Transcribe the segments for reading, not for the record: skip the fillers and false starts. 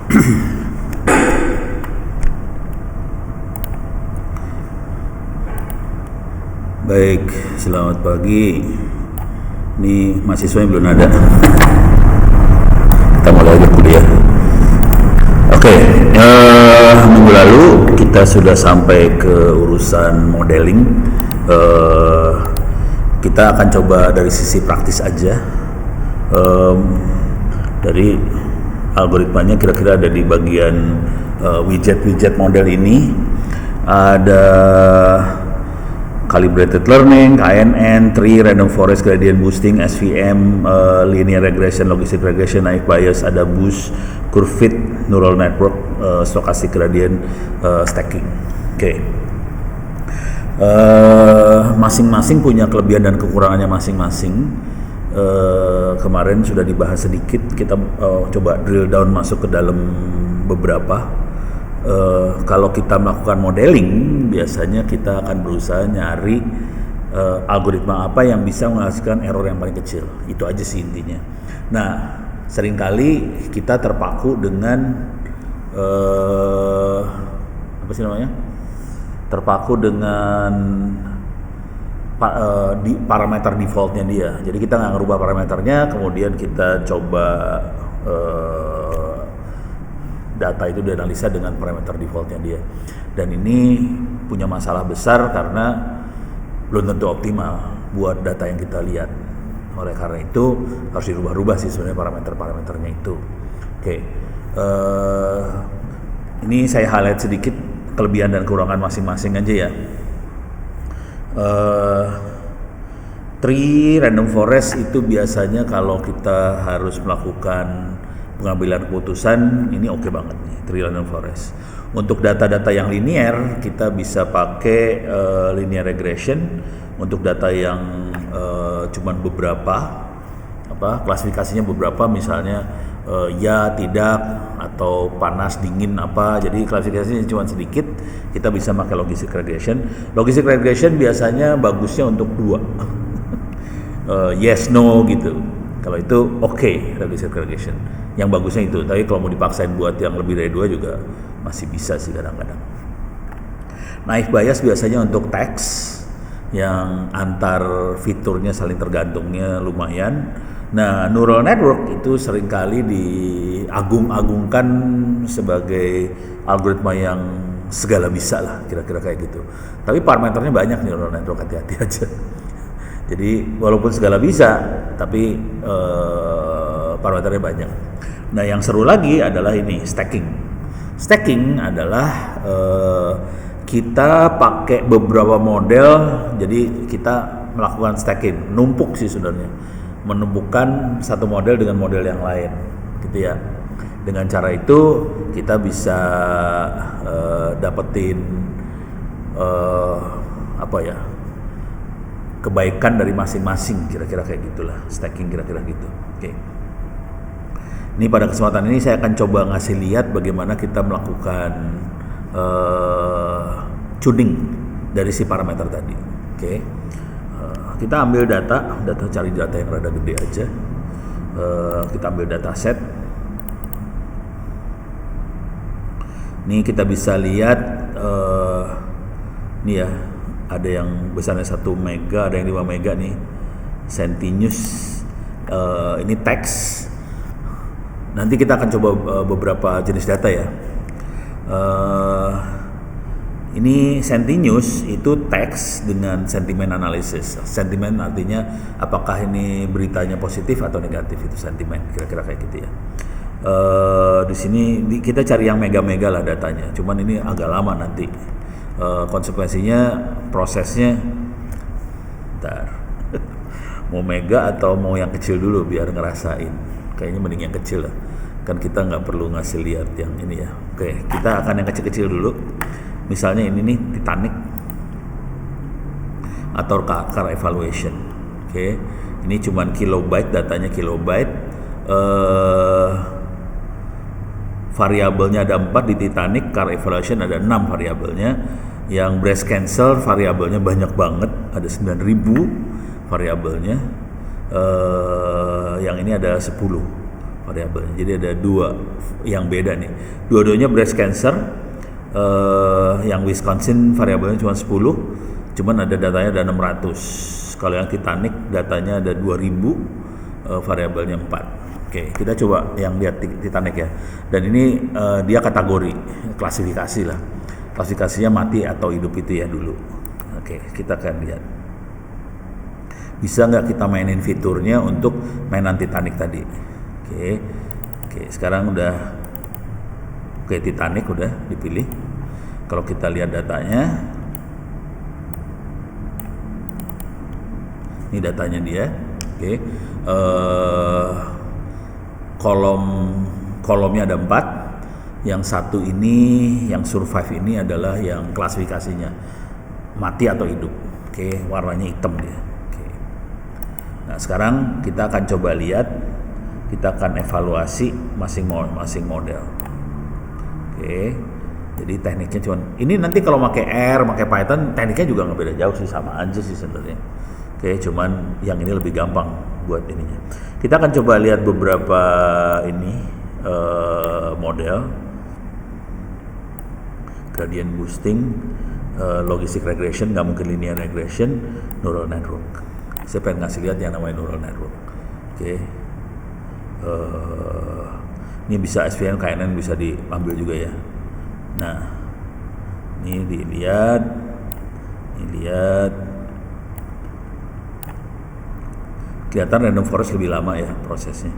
Baik, selamat pagi. Ini mahasiswanya belum ada. Kita mulai aja kuliah. Oke, minggu lalu kita sudah sampai ke urusan modeling. Kita akan coba dari sisi praktis aja. Dari algoritmanya kira-kira ada di bagian widget model ini. Ada calibrated learning, KNN, tree, random forest gradient boosting, SVM, linear regression, logistic regression, naive Bayes, ada boost, curve fit, neural network, stochastic gradient, stacking. Oke. Masing-masing punya kelebihan dan kekurangannya masing-masing. Kemarin sudah dibahas sedikit, kita coba drill down masuk ke dalam beberapa. Kalau kita melakukan modeling, biasanya kita akan berusaha nyari algoritma apa yang bisa menghasilkan error yang paling kecil. Itu aja sih intinya. Nah, seringkali kita terpaku dengan apa sih namanya? Terpaku dengan parameter defaultnya dia. Jadi kita nggak ngerubah parameternya, kemudian kita coba data itu dianalisa dengan parameter defaultnya dia, dan ini punya masalah besar karena belum tentu optimal buat data yang kita lihat. Oleh karena itu harus dirubah-rubah sih sebenarnya parameternya itu. Oke, ini saya highlight sedikit kelebihan dan kekurangan masing-masing aja ya. Tree, random forest itu biasanya kalau kita harus melakukan pengambilan keputusan ini oke banget nih, tree random forest. Untuk data-data yang linear kita bisa pakai linear regression. Untuk data yang cuman beberapa klasifikasinya beberapa, misalnya ya, tidak, atau panas, dingin apa, jadi klasifikasinya cuma sedikit, kita bisa pakai logistic regression. Logistic regression biasanya bagusnya untuk dua yes no gitu. Kalau itu oke, logistic regression yang bagusnya itu. Tapi kalau mau dipaksain buat yang lebih dari dua juga masih bisa sih kadang-kadang. Naive Bayes biasanya untuk teks yang antar fiturnya saling tergantungnya lumayan. Nah, neural network itu seringkali diagung-agungkan sebagai algoritma yang segala bisa lah, kira-kira kayak gitu. Tapi parameternya banyak nih neural network, hati-hati aja. Jadi walaupun segala bisa, tapi parameternya banyak. Nah, yang seru lagi adalah ini, stacking. Stacking adalah kita pakai beberapa model, jadi kita melakukan stacking, numpuk sih sebenarnya, menumpukan satu model dengan model yang lain, gitu ya. Dengan cara itu kita bisa dapetin kebaikan dari masing-masing, kira-kira kayak gitulah, stacking kira-kira gitu. Oke. Ini pada kesempatan ini saya akan coba ngasih lihat bagaimana kita melakukan tuning dari si parameter tadi. Oke. Kita ambil data, cari data yang rada gede aja. Kita ambil data set. Ini kita bisa lihat, nih ya, ada yang besarnya 1 mega, ada yang 5 mega nih, Sentinus. Ini teks. Nanti kita akan coba beberapa jenis data ya. Ini Sentinus itu teks dengan sentimen analisis. Sentimen artinya apakah ini beritanya positif atau negatif, itu sentimen, kira-kira kayak gitu ya. Di sini kita cari yang mega-mega lah datanya. Cuman ini agak lama nanti. Konsekuensinya prosesnya, ntar mau mega atau mau yang kecil dulu biar ngerasain. Kayaknya mending yang kecil lah, kan kita nggak perlu ngasih lihat yang ini ya. Oke, kita akan yang kecil-kecil dulu. Misalnya ini nih Titanic atau car evaluation. Oke, ini cuman kilobyte, datanya kilobyte. Variabelnya ada 4 di Titanic, car evaluation ada 6 variabelnya. Yang breast cancer variabelnya banyak banget, ada 9.000 variabelnya. Yang ini ada 10 variabelnya. Jadi ada dua yang beda nih. Dua-duanya breast cancer. Yang Wisconsin variabelnya cuma 10, cuman ada datanya ada 600. Kalau yang Titanic datanya ada 2000, variabelnya 4. Oke, kita coba yang lihat Titanic ya. Dan ini dia kategori, klasifikasi lah. Klasifikasinya mati atau hidup itu ya dulu. Oke, kita akan lihat. Bisa nggak kita mainin fiturnya untuk mainan Titanic tadi? Oke, sekarang udah. Oke, Titanic udah dipilih. Kalau kita lihat datanya, ini datanya dia. Oke, kolomnya ada 4. Yang satu ini, yang survive ini adalah yang klasifikasinya mati atau hidup. Oke, warnanya hitam dia. Oke. Nah, sekarang kita akan coba lihat, kita akan evaluasi masing model. Oke, jadi tekniknya cuman ini nanti kalau pakai R, pakai Python, tekniknya juga nggak beda jauh sih, sama aja sih sebenarnya. Oke, cuman yang ini lebih gampang buat ininya. Kita akan coba lihat beberapa ini model gradient boosting, logistic regression, nggak mungkin linear regression, neural network. Saya pengen ngasih lihat yang namanya neural network. Oke. Ini bisa SVM, KNN bisa diambil juga ya. Nah, ini dilihat, kelihatan random forest lebih lama ya prosesnya.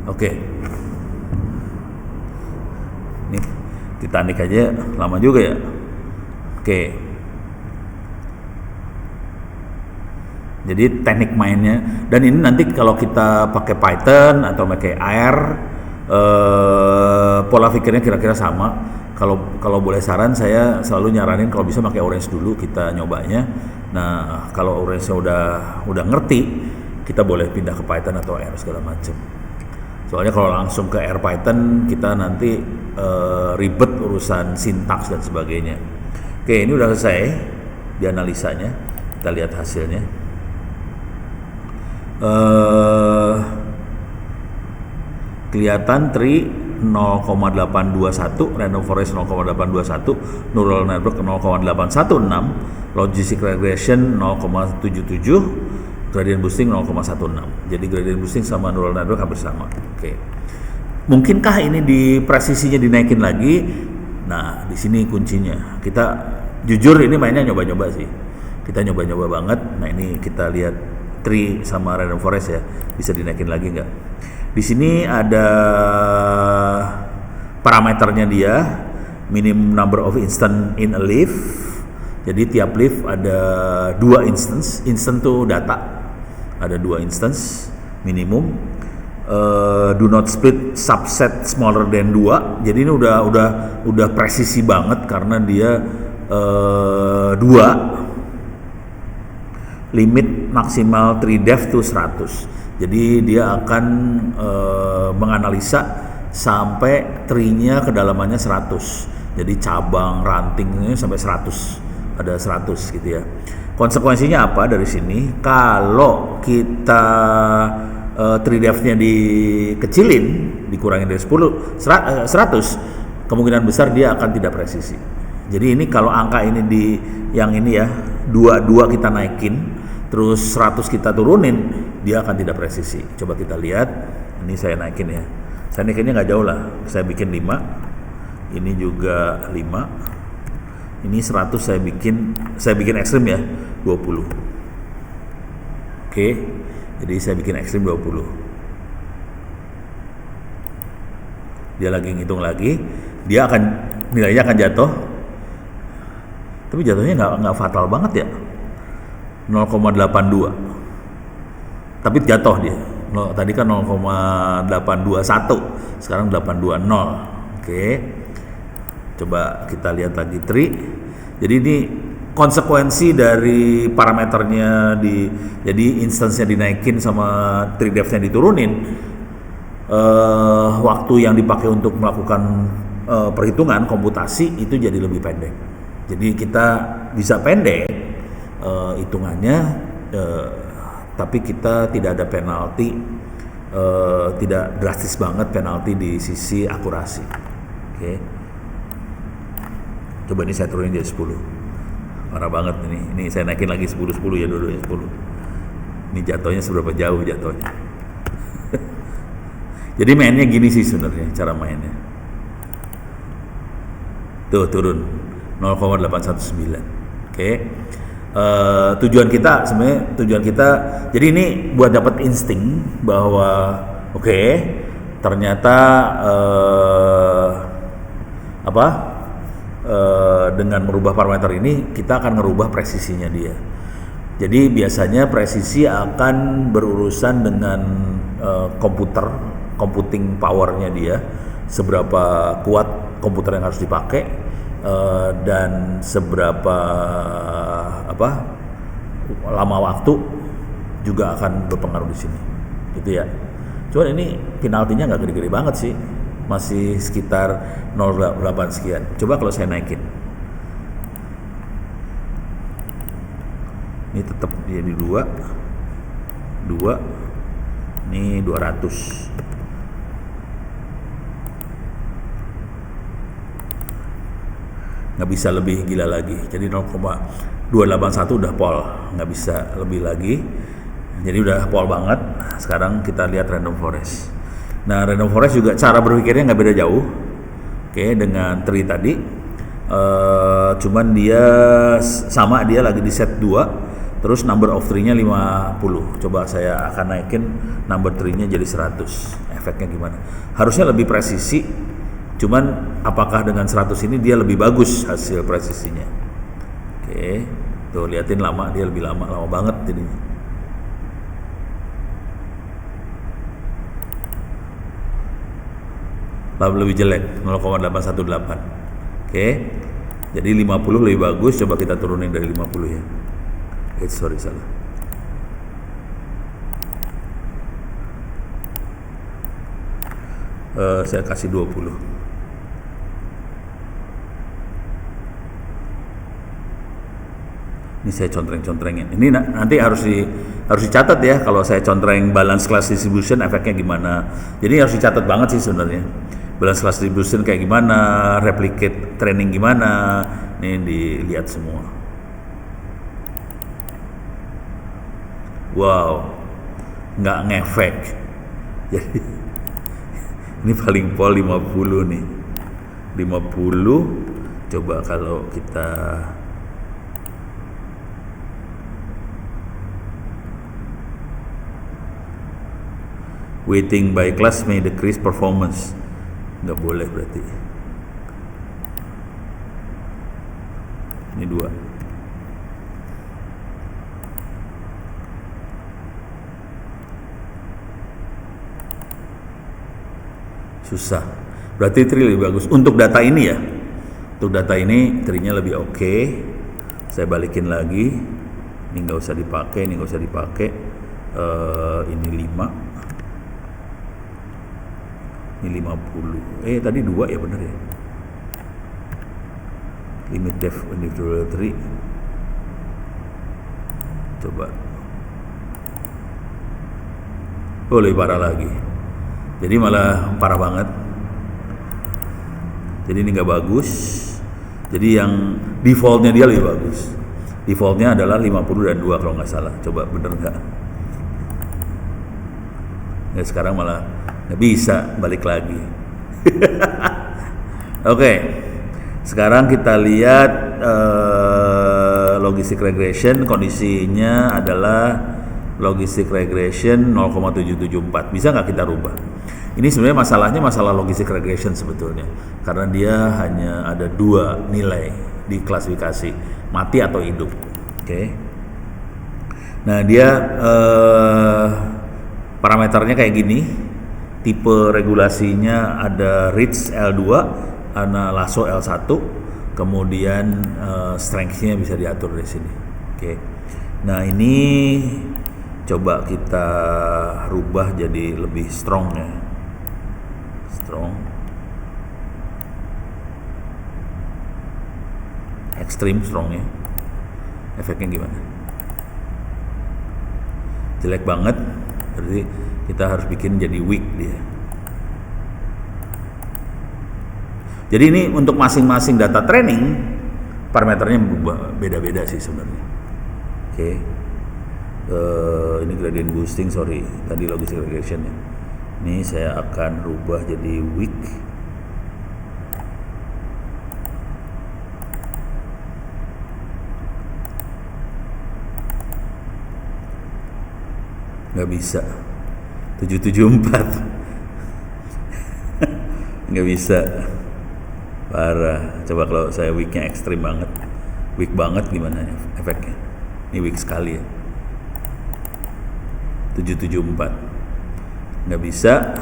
Oke, ini Titanic aja lama juga ya. Oke. Jadi teknik mainnya, dan ini nanti kalau kita pakai Python atau pakai R, pola pikirnya kira-kira sama. Kalau boleh saran, saya selalu nyaranin kalau bisa pakai Orange dulu kita nyobanya. Nah, kalau Orange udah ngerti, kita boleh pindah ke Python atau R segala macam. Soalnya kalau langsung ke R Python kita nanti ribet urusan sintaks dan sebagainya. Oke, ini udah selesai dianalisanya. Kita lihat hasilnya. Kelihatan tree 0,821, random forest 0,821, neural network 0,816, logistic regression 0,77, gradient boosting 0,16. Jadi gradient boosting sama neural network hampir sama. Oke. Mungkinkah ini di presisinya dinaikin lagi? Nah, di sini kuncinya. Kita jujur ini mainnya nyoba-nyoba sih. Kita nyoba-nyoba banget. Nah, ini kita lihat tree sama random forest ya, bisa dinaikin lagi nggak? Di sini ada parameternya dia, minimum number of instance in a leaf. Jadi tiap leaf ada 2 instance. Instance tuh data, ada 2 instance minimum. Do not split subset smaller than 2. Jadi ini udah presisi banget karena dia 2. Limit maksimal tree depth to 100. Jadi dia akan menganalisa sampai tree-nya kedalamannya 100. Jadi cabang rantingnya sampai 100. Ada 100 gitu ya. Konsekuensinya apa dari sini? Kalau kita tree depth-nya dikecilin, dikurangin dari 100, kemungkinan besar dia akan tidak presisi. Jadi ini kalau angka ini yang ini ya, 22 kita naikin, terus 100 kita turunin, dia akan tidak presisi. Coba kita lihat, ini saya naikin ya. Saya naikinnya nggak jauh lah, saya bikin 5, ini juga 5, ini 100 saya bikin ekstrim ya, 20. Oke, jadi saya bikin ekstrim 20. Dia lagi ngitung lagi, nilainya akan jatuh. Tapi jatuhnya nggak fatal banget ya, 0,82. Tapi jatuh dia. Tadi kan 0,821, sekarang 820. Oke. Coba kita lihat lagi tree. Jadi ini konsekuensi dari parameternya jadi instance-nya dinaikin sama tree depth-nya diturunin. Waktu yang dipakai untuk melakukan perhitungan komputasi itu jadi lebih pendek. Jadi kita bisa pendek hitungannya, tapi kita tidak ada penalti, tidak drastis banget penalti di sisi akurasi. Oke. Coba ini saya turunin jadi 10. Parah banget ini. Ini saya naikin lagi 10 ya, dua-duanya 10. Ini jatuhnya seberapa jauh jatuhnya. Jadi mainnya gini sih sebenarnya cara mainnya. Tuh turun 0,819. Oke. Tujuan kita jadi ini buat dapat insting bahwa ternyata dengan merubah parameter ini kita akan merubah presisinya dia. Jadi biasanya presisi akan berurusan dengan computing powernya dia, seberapa kuat komputer yang harus dipakai, dan seberapa lama waktu juga akan berpengaruh di sini, gitu ya. Cuman ini penaltinya nggak gede-gede banget sih, masih sekitar 0,8 sekian. Coba kalau saya naikin, ini tetap jadi 2, ini 200. Nggak bisa lebih gila lagi, jadi 0,281 udah pol, nggak bisa lebih lagi, jadi udah pol banget. Sekarang kita lihat random forest. Nah, random forest juga cara berpikirnya nggak beda jauh, dengan tree tadi, cuman dia sama, dia lagi di set 2, terus number of tree-nya 50. Coba saya akan naikin number tree-nya jadi 100, efeknya gimana? Harusnya lebih presisi, cuman apakah dengan 100 ini dia lebih bagus hasil presisinya? Tuh liatin lama, dia lebih lama banget jadinya. Lalu lebih jelek 0,818. Jadi 50 lebih bagus. Coba kita turunin dari 50 ya. Sorry salah. Saya kasih 20. Ini saya contreng-contrengin. Ini nanti harus dicatat ya, kalau saya contreng balance class distribution efeknya gimana. Jadi harus dicatat banget sih sebenarnya. Balance class distribution kayak gimana, replicate training gimana, ini dilihat semua. Wow, nggak ngefek. Jadi ini paling pol 50 nih. 50, coba kalau kita weighting by class may decrease performance. Nggak boleh berarti. Ini 2. Susah. Berarti tree lebih bagus. Untuk data ini ya. Untuk data ini tree-nya lebih oke. Saya balikin lagi. Ini nggak usah dipakai, ini nggak usah dipakai. Ini 5. Ini 50. Tadi 2 ya, bener ya. Limit depth individual tree. Coba. Lebih parah lagi. Jadi malah parah banget. Jadi ini nggak bagus. Jadi yang defaultnya dia lebih bagus. Defaultnya adalah 50 dan 2 kalau nggak salah. Coba bener nggak? Ya sekarang malah nggak bisa balik lagi. Oke. Sekarang kita lihat logistic regression. Kondisinya adalah logistic regression 0,774. Bisa nggak kita rubah? Ini sebenarnya masalahnya masalah logistic regression sebetulnya, karena dia hanya ada 2 nilai di klasifikasi, mati atau hidup. Nah dia parameternya kayak gini. Tipe regulasinya ada reach L2, ada lasso L1, kemudian strength-nya bisa diatur di sini. Nah ini coba kita rubah jadi lebih strong ya. Strong, extreme strong ya. Efeknya gimana? jelek banget, berarti kita harus bikin jadi weak dia. Jadi ini untuk masing-masing data training parameternya beda-beda sih sebenarnya. Oke. Ini gradient boosting, sorry, tadi logistic regression ya. Ini saya akan rubah jadi weak. Nggak bisa 774 nggak bisa, parah. Coba kalau saya weaknya ekstrim banget, weak banget, gimana ya efeknya? Ini weak sekali ya, 774 nggak bisa.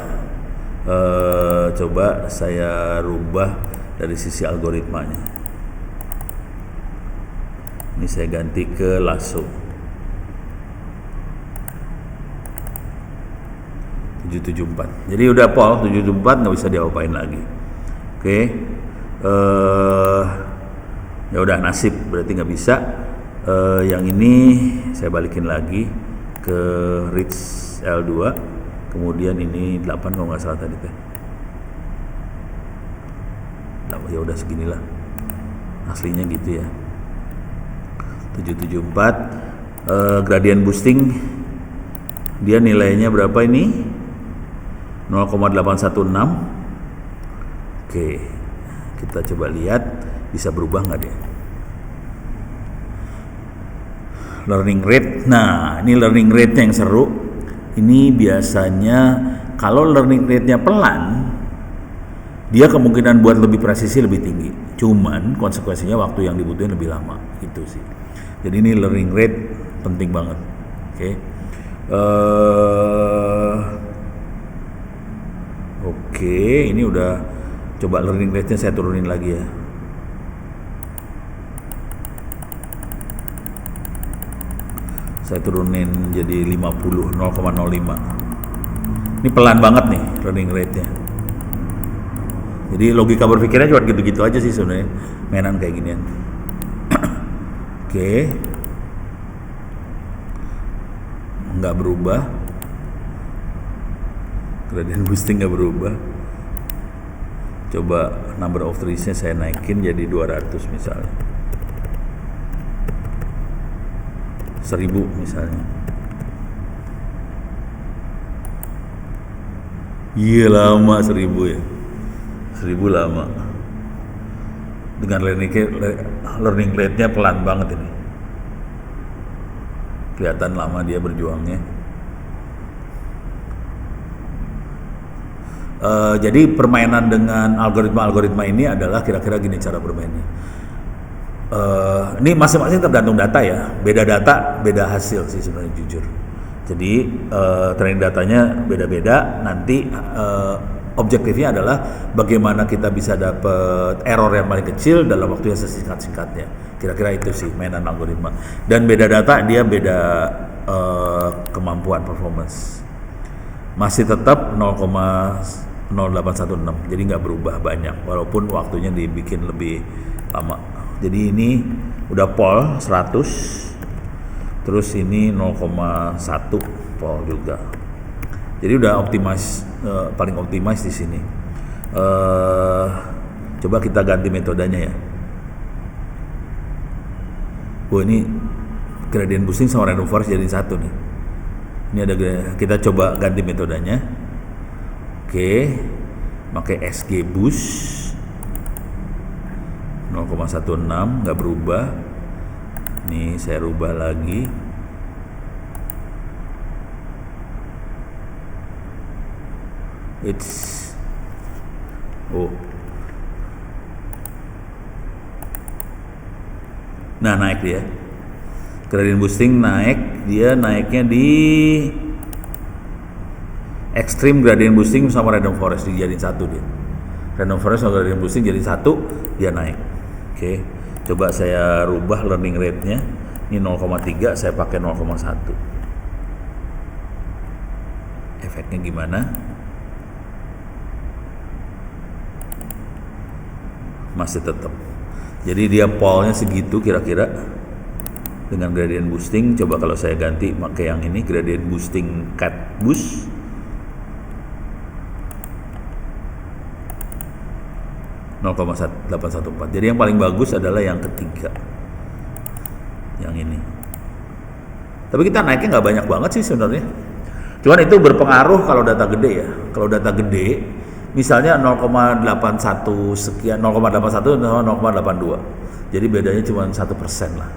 Coba saya rubah dari sisi algoritmanya. Ini saya ganti ke lasso 774. Jadi udah pol 774, nggak bisa diapa-apain lagi. Oke. Ya udah, nasib, berarti nggak bisa. Yang ini saya balikin lagi ke reach L2, kemudian ini 8 kalau nggak salah tadi teh. Ya udah seginilah, aslinya gitu ya, 774. Gradient boosting dia nilainya berapa ini? 0,816. Oke, kita coba lihat bisa berubah nggak dia. Learning rate. Nah, ini learning rate yang seru. Ini biasanya kalau learning rate-nya pelan, dia kemungkinan buat lebih presisi lebih tinggi. Cuman konsekuensinya waktu yang dibutuhin lebih lama, gitu sih. Jadi ini learning rate penting banget. Oke. Oke, ini udah, coba learning rate-nya saya turunin lagi ya. Saya turunin jadi 50, 0,05. Ini pelan banget nih learning rate-nya. Jadi logika berpikirnya cuma gitu-gitu aja sih sebenarnya, mainan kayak ginian. Oke. Nggak berubah. Gradient boosting nggak berubah. Coba number of trees-nya saya naikin jadi 200 misalnya, 1000 misalnya. Iya, lama 1000 ya, 1000 lama. Dengan learning rate-nya pelan banget ini, kelihatan lama dia berjuangnya. Jadi permainan dengan algoritma ini adalah kira-kira gini cara bermainnya. Ini masing-masing tergantung data ya, beda data beda hasil sih sebenarnya, jujur. Jadi training datanya beda-beda. Nanti objektifnya adalah bagaimana kita bisa dapat error yang paling kecil dalam waktu yang sesingkat-singkatnya. Kira-kira itu sih mainan algoritma. Dan beda data dia beda kemampuan performance. Masih tetap 0,0816, jadi nggak berubah banyak walaupun waktunya dibikin lebih lama. Jadi ini udah pol 100, terus ini 0,1 pol juga. Jadi udah paling optimize di sini. Coba kita ganti metodenya ya. Ini gradient boosting sama random forest jadi satu nih. Ini ada, kita coba ganti metodenya. Oke, pakai SG boost 0,16, nggak berubah. Nih saya rubah lagi. Nah, naik dia. Gradient boosting naik, dia naiknya di extreme gradient boosting sama random forest dijadiin satu dia. Random forest sama gradient boosting jadi satu, dia naik. Oke, coba saya rubah learning rate-nya. Ini 0,3, saya pakai 0,1. Efeknya gimana? Masih tetap. Jadi dia polnya segitu kira-kira. dengan gradient boosting. Coba kalau saya ganti pakai yang ini, gradient boosting cat boost. (0,814). Jadi yang paling bagus adalah yang ketiga, yang ini. Tapi kita naiknya nggak banyak banget sih sebenarnya. Cuman itu berpengaruh kalau data gede ya. Kalau data gede, misalnya 0,81 sekian, 0,81 atau 0,82. Jadi bedanya cuma 1% lah.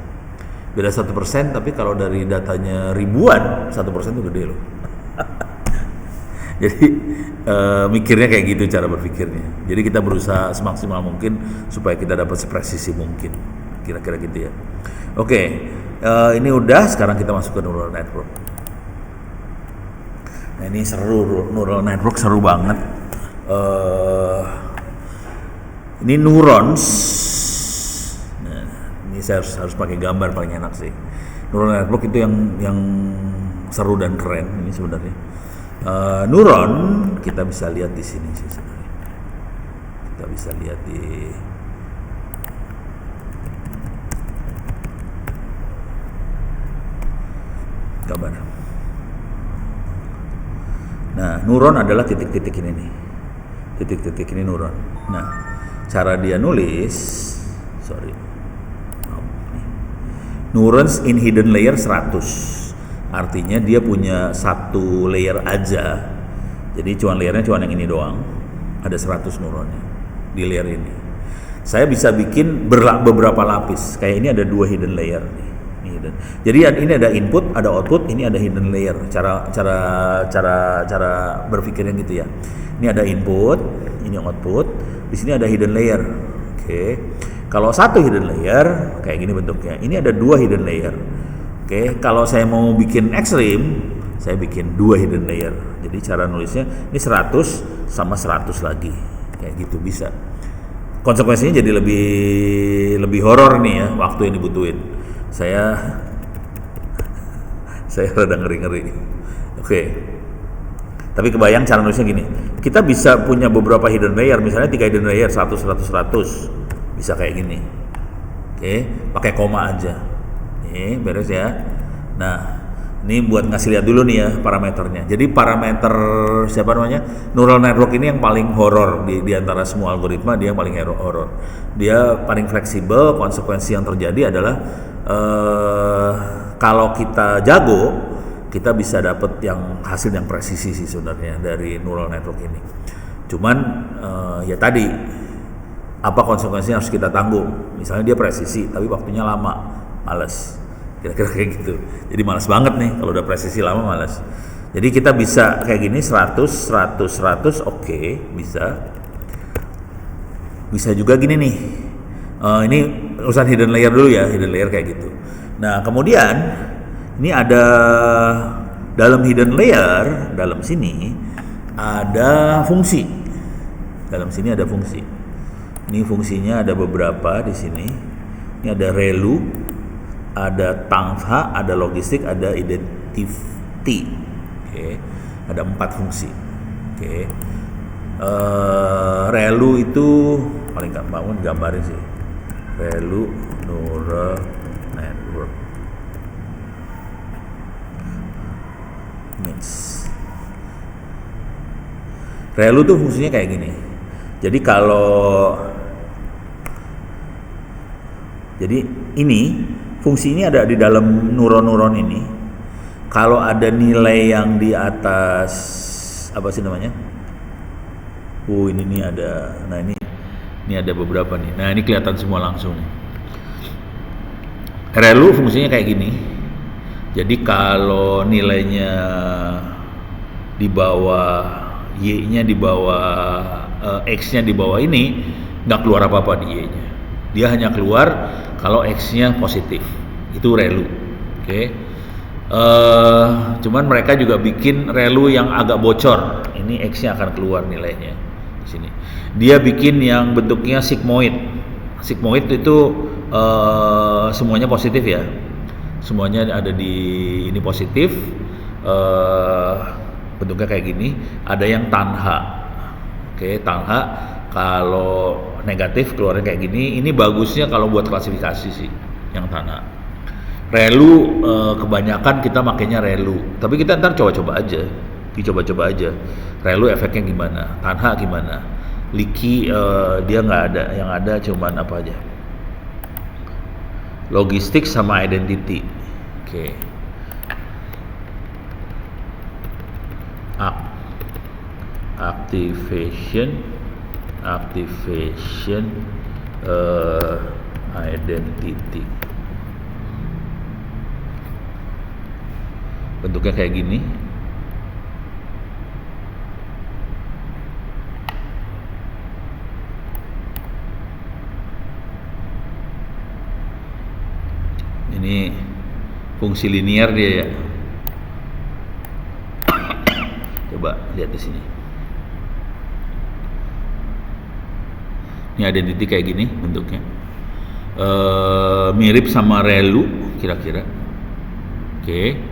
Beda 1%, tapi kalau dari datanya ribuan, 1% itu gede loh. Jadi mikirnya kayak gitu cara berpikirnya. Jadi kita berusaha semaksimal mungkin supaya kita dapat sepresisi mungkin. Kira-kira gitu ya. Oke, ini udah. Sekarang kita masuk ke neural network. Nah ini seru, neural network seru banget. Ini neurons. Nah, ini saya harus pakai gambar paling enak sih. Neural network itu yang seru dan keren ini sebenarnya. Neuron kita bisa lihat di sini sih sebenarnya. Kita bisa lihat di gambar. Nah, neuron adalah titik-titik ini nih. Titik-titik ini neuron. Nah, cara dia nulis, neurons in hidden layer 100. Artinya dia punya satu layer aja. Jadi layernya cuma yang ini doang. Ada 100 neuronnya di layer ini. Saya bisa bikin beberapa lapis. Kayak ini ada 2 hidden layer nih. Jadi ini ada input, ada output, ini ada hidden layer. Cara berpikirnya gitu ya. Ini ada input, ini output, di sini ada hidden layer. Oke. Kalau satu hidden layer kayak gini bentuknya. Ini ada 2 hidden layer. Oke, kalau saya mau bikin ekstrim, saya bikin 2 hidden layer. Jadi cara nulisnya ini 100 sama 100 lagi. Kayak gitu bisa. Konsekuensinya jadi lebih horor nih ya, waktu yang dibutuhin. Saya rada ngeri-ngeri. Oke. Tapi kebayang cara nulisnya gini. Kita bisa punya beberapa hidden layer, misalnya 3 hidden layer, 100 100 100. Bisa kayak gini. Oke, pakai koma aja. Ini beres ya. Nah, ini buat ngasih lihat dulu nih ya parameternya. Jadi parameter neural network ini yang paling horor di antara semua algoritma. Dia yang paling horor. Dia paling fleksibel. Konsekuensi yang terjadi adalah kalau kita jago, kita bisa dapat yang hasil yang presisi sih sebenarnya dari neural network ini. Cuman ya tadi apa konsekuensinya harus kita tanggung. Misalnya dia presisi tapi waktunya lama, males. Kira-kira kayak gitu. Jadi malas banget nih kalau udah presisi lama, malas. Jadi kita bisa kayak gini 100 100 100 oke, bisa. Bisa juga gini nih. Ini urusan hidden layer dulu ya, hidden layer kayak gitu. Nah, kemudian ini ada dalam hidden layer, dalam sini ada fungsi. Dalam sini ada fungsi. Ini fungsinya ada beberapa di sini. Ini ada ReLU, ada Tangha, ada logistik, ada identity. Oke. Ada 4 fungsi. Oke. ReLU itu paling gampang gambarin sih. ReLU neural network. ReLU tuh fungsinya kayak gini. Jadi ini fungsi ini ada di dalam neuron-neuron ini. Kalau ada nilai yang di atas apa sih namanya? Ini nih ada. Nah ini ada beberapa nih. Nah ini kelihatan semua langsung nih. ReLU fungsinya kayak gini. Jadi kalau nilainya di bawah Y-nya di bawah X-nya di bawah ini, nggak keluar apa-apa di Y-nya. Dia hanya keluar kalau X-nya positif. Itu ReLU. Oke. Cuman mereka juga bikin ReLU yang agak bocor. Ini X-nya akan keluar nilainya di sini. Dia bikin yang bentuknya sigmoid. Sigmoid itu semuanya positif ya. Semuanya ada di ini positif. Bentuknya kayak gini. Ada yang Tangha. Oke, Tangha kalau negatif keluarnya kayak gini. Ini bagusnya kalau buat klasifikasi sih yang Tangha. Relu kebanyakan kita makainya relu, tapi kita ntar coba-coba aja, dicoba-coba aja. Relu efeknya gimana, Tanha gimana, Liki dia nggak ada, yang ada cuman apa aja, logistik sama identity. Oke. Activation identity. Bentuknya kayak gini. Ini fungsi linear dia ya. Coba lihat di sini. Ini identity kayak gini bentuknya. Mirip sama relu kira-kira. Oke.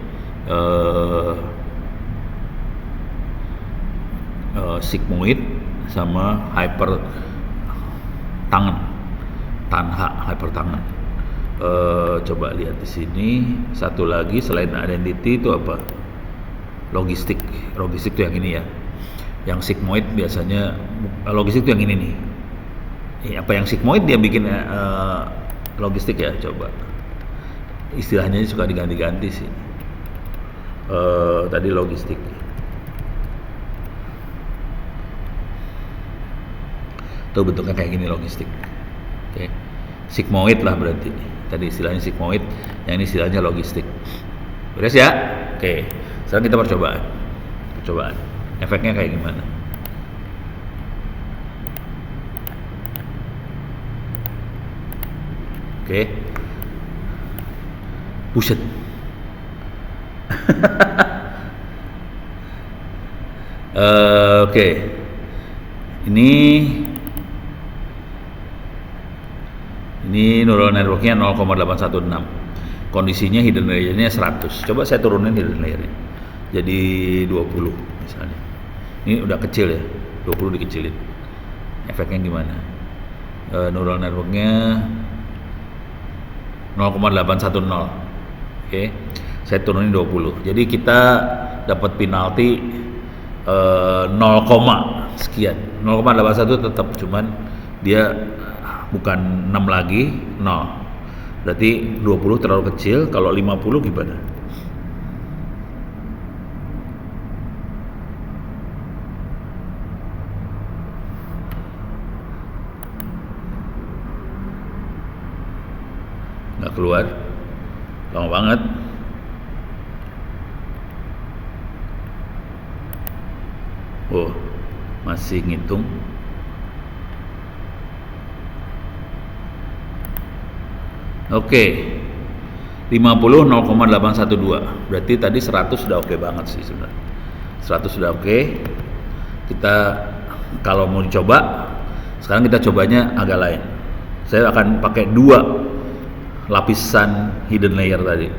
Sigmoid sama hyper Tanha hyper tangan. Coba lihat di sini. Satu lagi selain identity itu apa? Logistik itu yang ini ya. Yang sigmoid biasanya logistik itu yang ini nih. Apa yang sigmoid dia bikin logistik ya, coba. Istilahnya suka diganti-ganti sih. Tadi logistik. Tuh bentuknya kayak gini logistik. Oke. Sigmoid lah berarti. Tadi istilahnya sigmoid, yang ini istilahnya logistik. Beres ya? Oke. Sekarang kita percobaan. Efeknya kayak gimana? Oke. Buset. Oke. Ini neural networknya 0,816. Kondisinya hidden layer-nya 100. Coba saya turunin hidden layer-nya. Jadi 20 misalnya. Ini udah kecil ya. 20 dikecilin. Efeknya gimana? Neural networknya 0,810. Oke. Saya turunin 20. Jadi kita dapat penalti 0, sekian. 0,81 tetap, cuman dia bukan 6 lagi, 0. Berarti 20 terlalu kecil. Kalau 50 gimana? Nggak keluar. Lama banget. Oh, masih ngitung. Oke. 50 0,812. Berarti tadi 100 sudah oke banget sih sebenarnya. 100 sudah oke. Kita kalau mau dicoba, sekarang kita cobanya agak lain. Saya akan pakai 2 lapisan hidden layer tadi.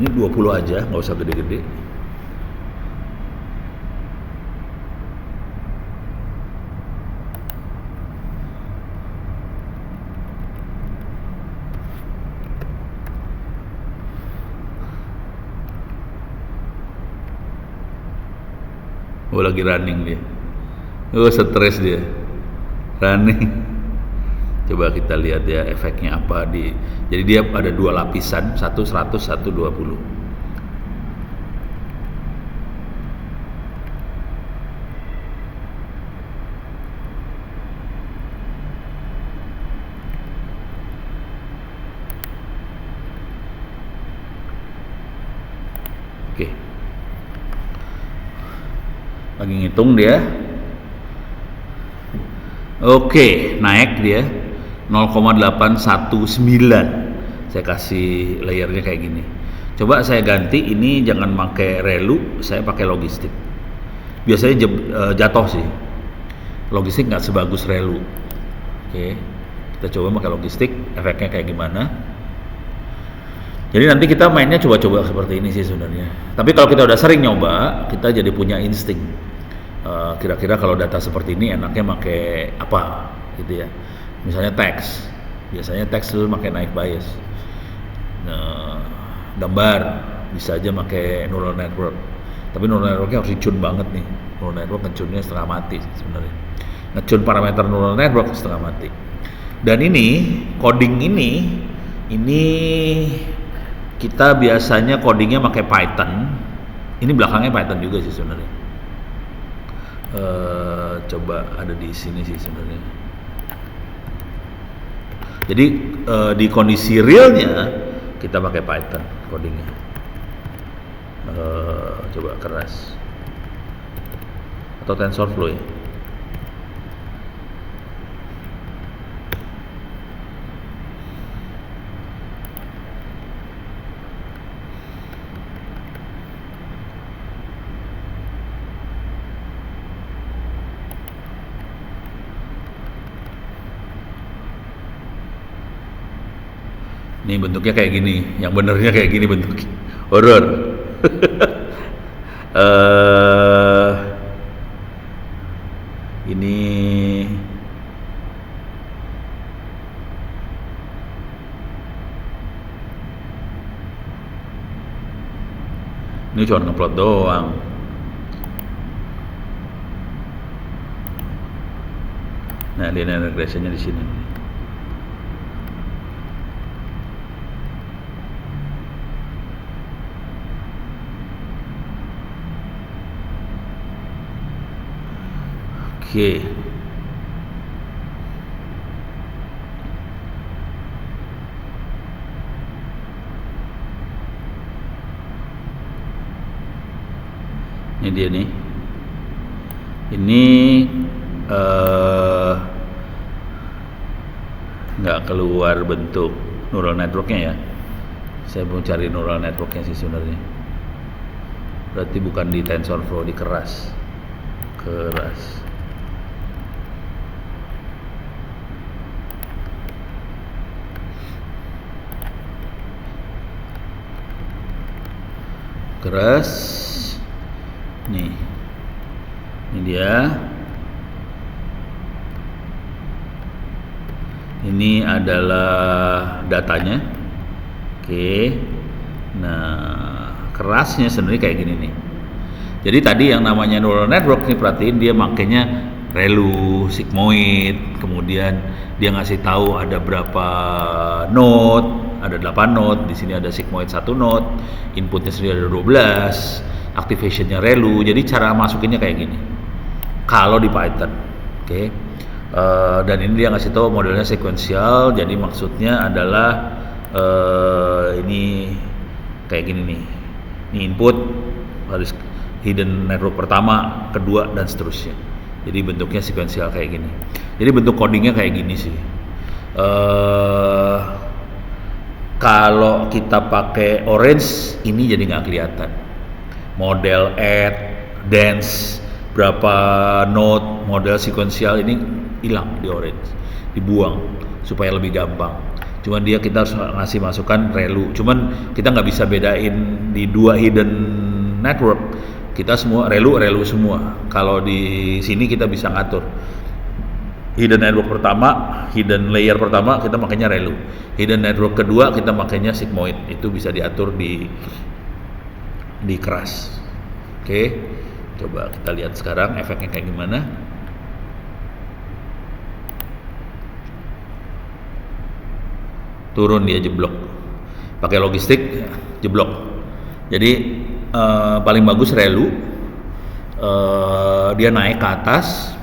Ini 20 aja, nggak usah gede-gede. Oh, lagi running dia. Oh, stres dia. Running. Coba kita lihat ya efeknya apa di. Jadi dia ada 2 lapisan, satu 100, satu 20. Oke. Lagi ngitung dia. Oke, naik dia 0,819. Saya kasih layernya kayak gini. Coba saya ganti, ini jangan pakai relu, saya pakai logistik. Biasanya jatuh sih. Logistik nggak sebagus relu. Oke, kita coba pakai logistik, efeknya kayak gimana. Jadi nanti kita mainnya coba-coba seperti ini sih sebenarnya. Tapi kalau kita udah sering nyoba, kita jadi punya insting. Kira-kira kalau data seperti ini enaknya pakai apa gitu ya. Misalnya teks. Biasanya teks dulu pakai naik bias. gambar, bisa aja pakai neural network. Tapi neural networknya harus dicun banget nih. Neural network ngecunnya setengah mati sebenarnya. Ngecun parameter neural network setengah mati. Dan ini coding ini kita biasanya codingnya pakai Python. Ini belakangnya Python juga sih sebenarnya. Coba ada di sini sih sebenarnya. Jadi di kondisi realnya kita pakai Python codingnya. Coba keras atau TensorFlow ya. Ini bentuknya kayak gini, yang benernya kayak gini bentuknya, horor. Ini cuma ngeplot doang. Nah, linear regressionnya di sini. Oke. Ini dia nih. Ini nggak keluar bentuk neural networknya ya. Saya mau cari neural networknya sih sebenarnya. Berarti bukan di TensorFlow, di keras. Nih, ini dia. Ini adalah datanya. Oke. Nah, kerasnya sebenarnya kayak gini nih. Jadi tadi yang namanya neural network nih, perhatiin dia makainya ReLU, sigmoid, kemudian dia ngasih tahu ada berapa node, ada 8 node, di sini ada sigmoid 1 node, inputnya sendiri ada 12, activationnya ReLU. Jadi cara masukinnya kayak gini kalau di Python. Oke. Dan ini dia ngasih tahu modelnya sekuensial, jadi maksudnya adalah ini kayak gini nih. Ini input harus hidden network pertama, kedua, dan seterusnya. Jadi bentuknya sekuensial kayak gini. Jadi bentuk codingnya kayak gini sih. Kalau kita pakai orange, ini jadi nggak kelihatan. Model add, dense, berapa node, model sekuensial ini hilang di orange, dibuang supaya lebih gampang. Cuman kita harus ngasih masukan ReLU. Cuman kita nggak bisa bedain di dua hidden network. Kita semua ReLU semua. Kalau di sini kita bisa ngatur hidden network pertama, hidden layer pertama kita makanya ReLU. Hidden network kedua kita makanya sigmoid. Itu bisa diatur di keras. Oke. Coba kita lihat sekarang efeknya kayak gimana. Turun dia jeblok. Pakai logistik jeblok. Jadi paling bagus ReLU. Dia naik ke atas.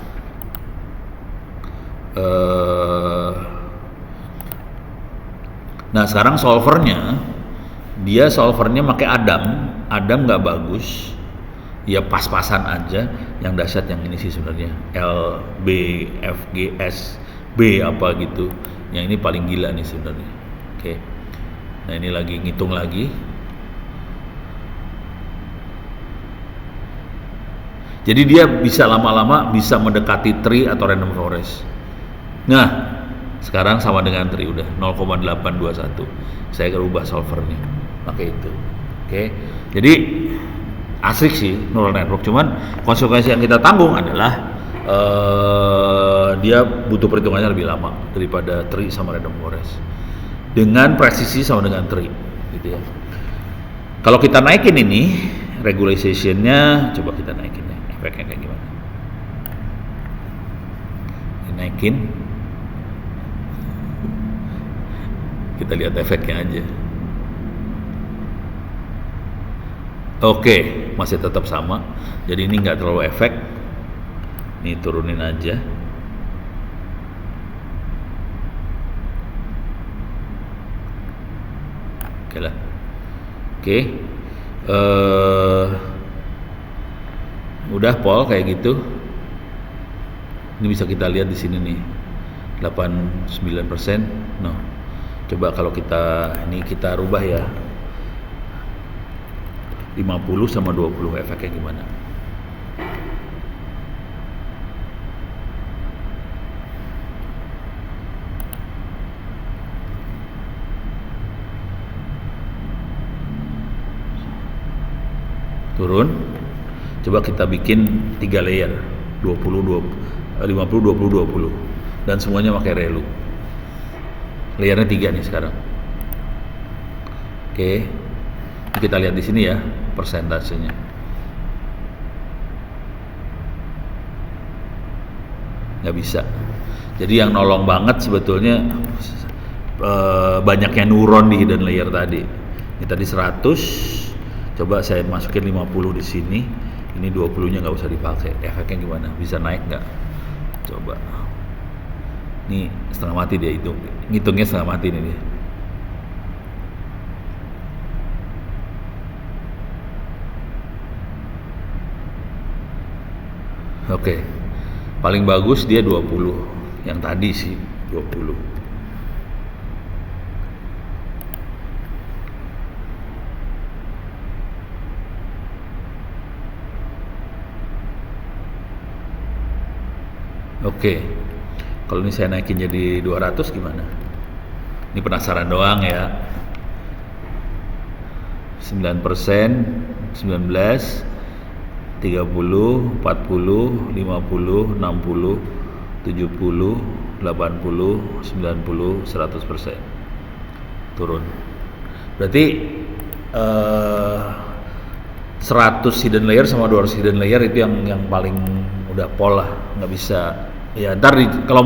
Nah sekarang solvernya pakai Adam nggak bagus, ya pas-pasan aja. Yang dahsyat yang ini sih sebenarnya L, B, F, G, S, B apa gitu. Yang ini paling gila nih sebenarnya. Oke. Nah ini lagi ngitung lagi. Jadi dia bisa lama-lama bisa mendekati tree atau random forest. Nah, sekarang sama dengan tree udah 0,821. Saya rubah solvernya pakai itu. Oke. Jadi asik sih neural network, cuman konsekuensi yang kita tanggung adalah dia butuh perhitungannya lebih lama daripada tree sama random forest. Dengan presisi sama dengan tree. gitu ya. Kalau kita naikin ini regularization-nya, coba kita naikin ya, efeknya kayak gimana? Naikin, kita lihat efeknya aja. Oke, masih tetap sama. Jadi ini nggak terlalu efek. Ini turunin aja. Oke lah. Oke. Udah Paul kayak gitu. Ini bisa kita lihat di sini nih. 89%. No. Coba kalau kita ini kita rubah ya. 50 sama 20 efeknya gimana? Turun. Coba kita bikin 3 layer. 50 20 20 dan semuanya pakai relu. Layernya 3 nih sekarang. Oke. Kita lihat di sini ya persentasenya. Nggak bisa. Jadi yang nolong banget sebetulnya banyaknya neuron di hidden layer tadi. Ini tadi 100. Coba saya masukin 50 di sini. Ini 20-nya nggak usah dipakai. Efeknya gimana? Bisa naik nggak? Coba. Ini setengah mati dia hitung. Ngitungnya setengah mati nih dia. Oke. Paling bagus dia 20. Yang tadi sih 20. Oke. Kalau ini saya naikin jadi 200 gimana? Ini penasaran doang ya. 9%, 19, 30, 40, 50, 60, 70, 80, 90, 100%. Turun. Berarti 100 hidden layer sama 200 hidden layer itu yang paling udah pol lah, nggak bisa. Ya ntar kalau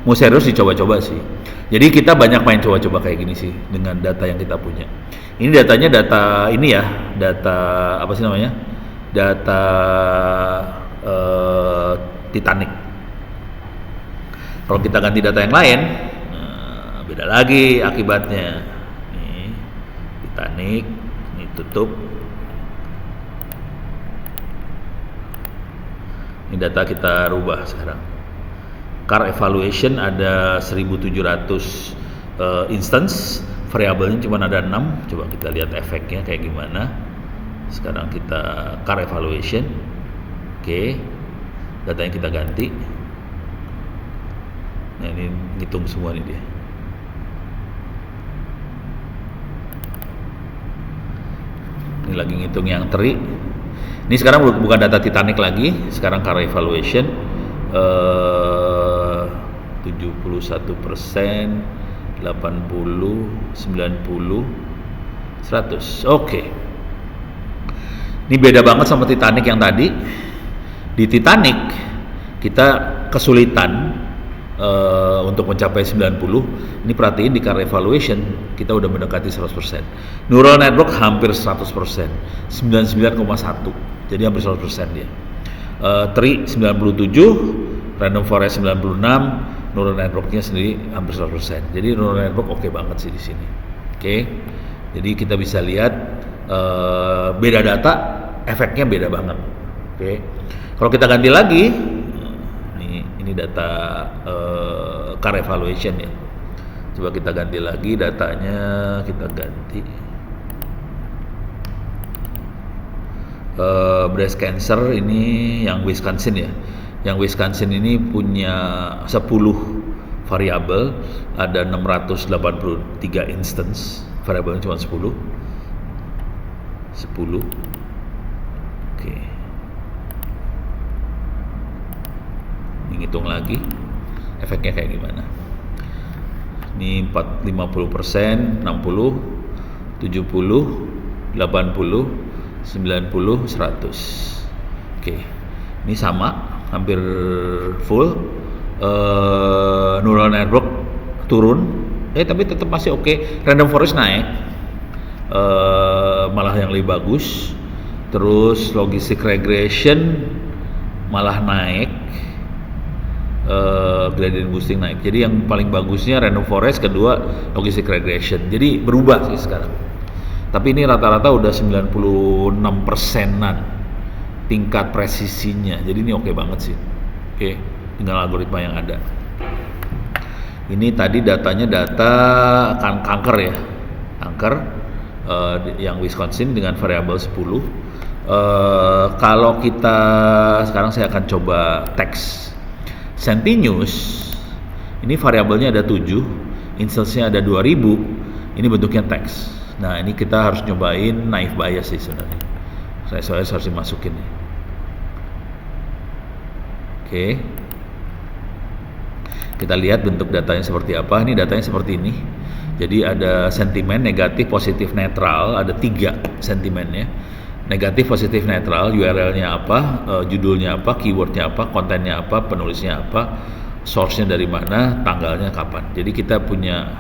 mau serius dicoba-coba sih. Jadi kita banyak main coba-coba kayak gini sih dengan data yang kita punya. Ini datanya data ini ya, data apa sih namanya? Data Titanic. Kalau kita ganti data yang lain, beda lagi akibatnya. Nih Titanic, ini tutup. Ini data kita rubah sekarang. Car evaluation ada 1700 instance, variabelnya cuma ada 6. Coba kita lihat efeknya kayak gimana. Sekarang kita car evaluation. Oke. Datanya kita ganti. Nah, ini ngitung semua nih dia. Ini lagi ngitung yang teri. Ini sekarang bukan data Titanic lagi, sekarang car evaluation 71%, 80, 90, 100. Oke. Ini beda banget sama Titanic yang tadi. Di Titanic kita kesulitan untuk mencapai 90. Ini perhatiin di car evaluation kita udah mendekati 100%. Neural network hampir 100%, 99,1. Jadi hampir 100% dia. Tree 97, random forest 96, neural networknya sendiri hampir 100%. Jadi neural network oke banget sih di sini. Oke. Jadi kita bisa lihat beda data, efeknya beda banget. Oke. Kalau kita ganti lagi, ini data car evaluation ya. Coba kita ganti lagi datanya, kita ganti breast cancer ini yang Wisconsin ya. Yang Wisconsin ini punya 10 variabel, ada 683 instance, variabelnya cuma 10. Oke. Hitung lagi efeknya kayak gimana. Ini 50%, 60, 70, 80, 90, 100. Oke, ini sama, hampir full. Neural network turun, tapi tetap masih oke. Random forest naik, malah yang lebih bagus. Terus logistic regression malah naik, gradient boosting naik. Jadi yang paling bagusnya random forest, kedua logistic regression. Jadi berubah sih sekarang. Tapi ini rata-rata udah 96%-an tingkat presisinya. Jadi ini oke banget sih. Oke, tinggal algoritma yang ada. Ini tadi datanya data kanker ya, kanker yang Wisconsin dengan variabel 10. Kalau kita sekarang saya akan coba teks Sentinus. Ini variabelnya ada 7, instance-nya ada 2000. Ini bentuknya teks. Nah, ini kita harus nyobain naive bias sih sebenarnya. Saya harus dimasukin nih. Oke. Kita lihat bentuk datanya seperti apa. Ini datanya seperti ini. Jadi ada sentimen, negatif, positif, netral. Ada 3 sentimennya. Negatif, positif, netral. URL-nya apa, judulnya apa, keyword-nya apa, kontennya apa, penulisnya apa, source-nya dari mana, tanggalnya kapan. Jadi kita punya,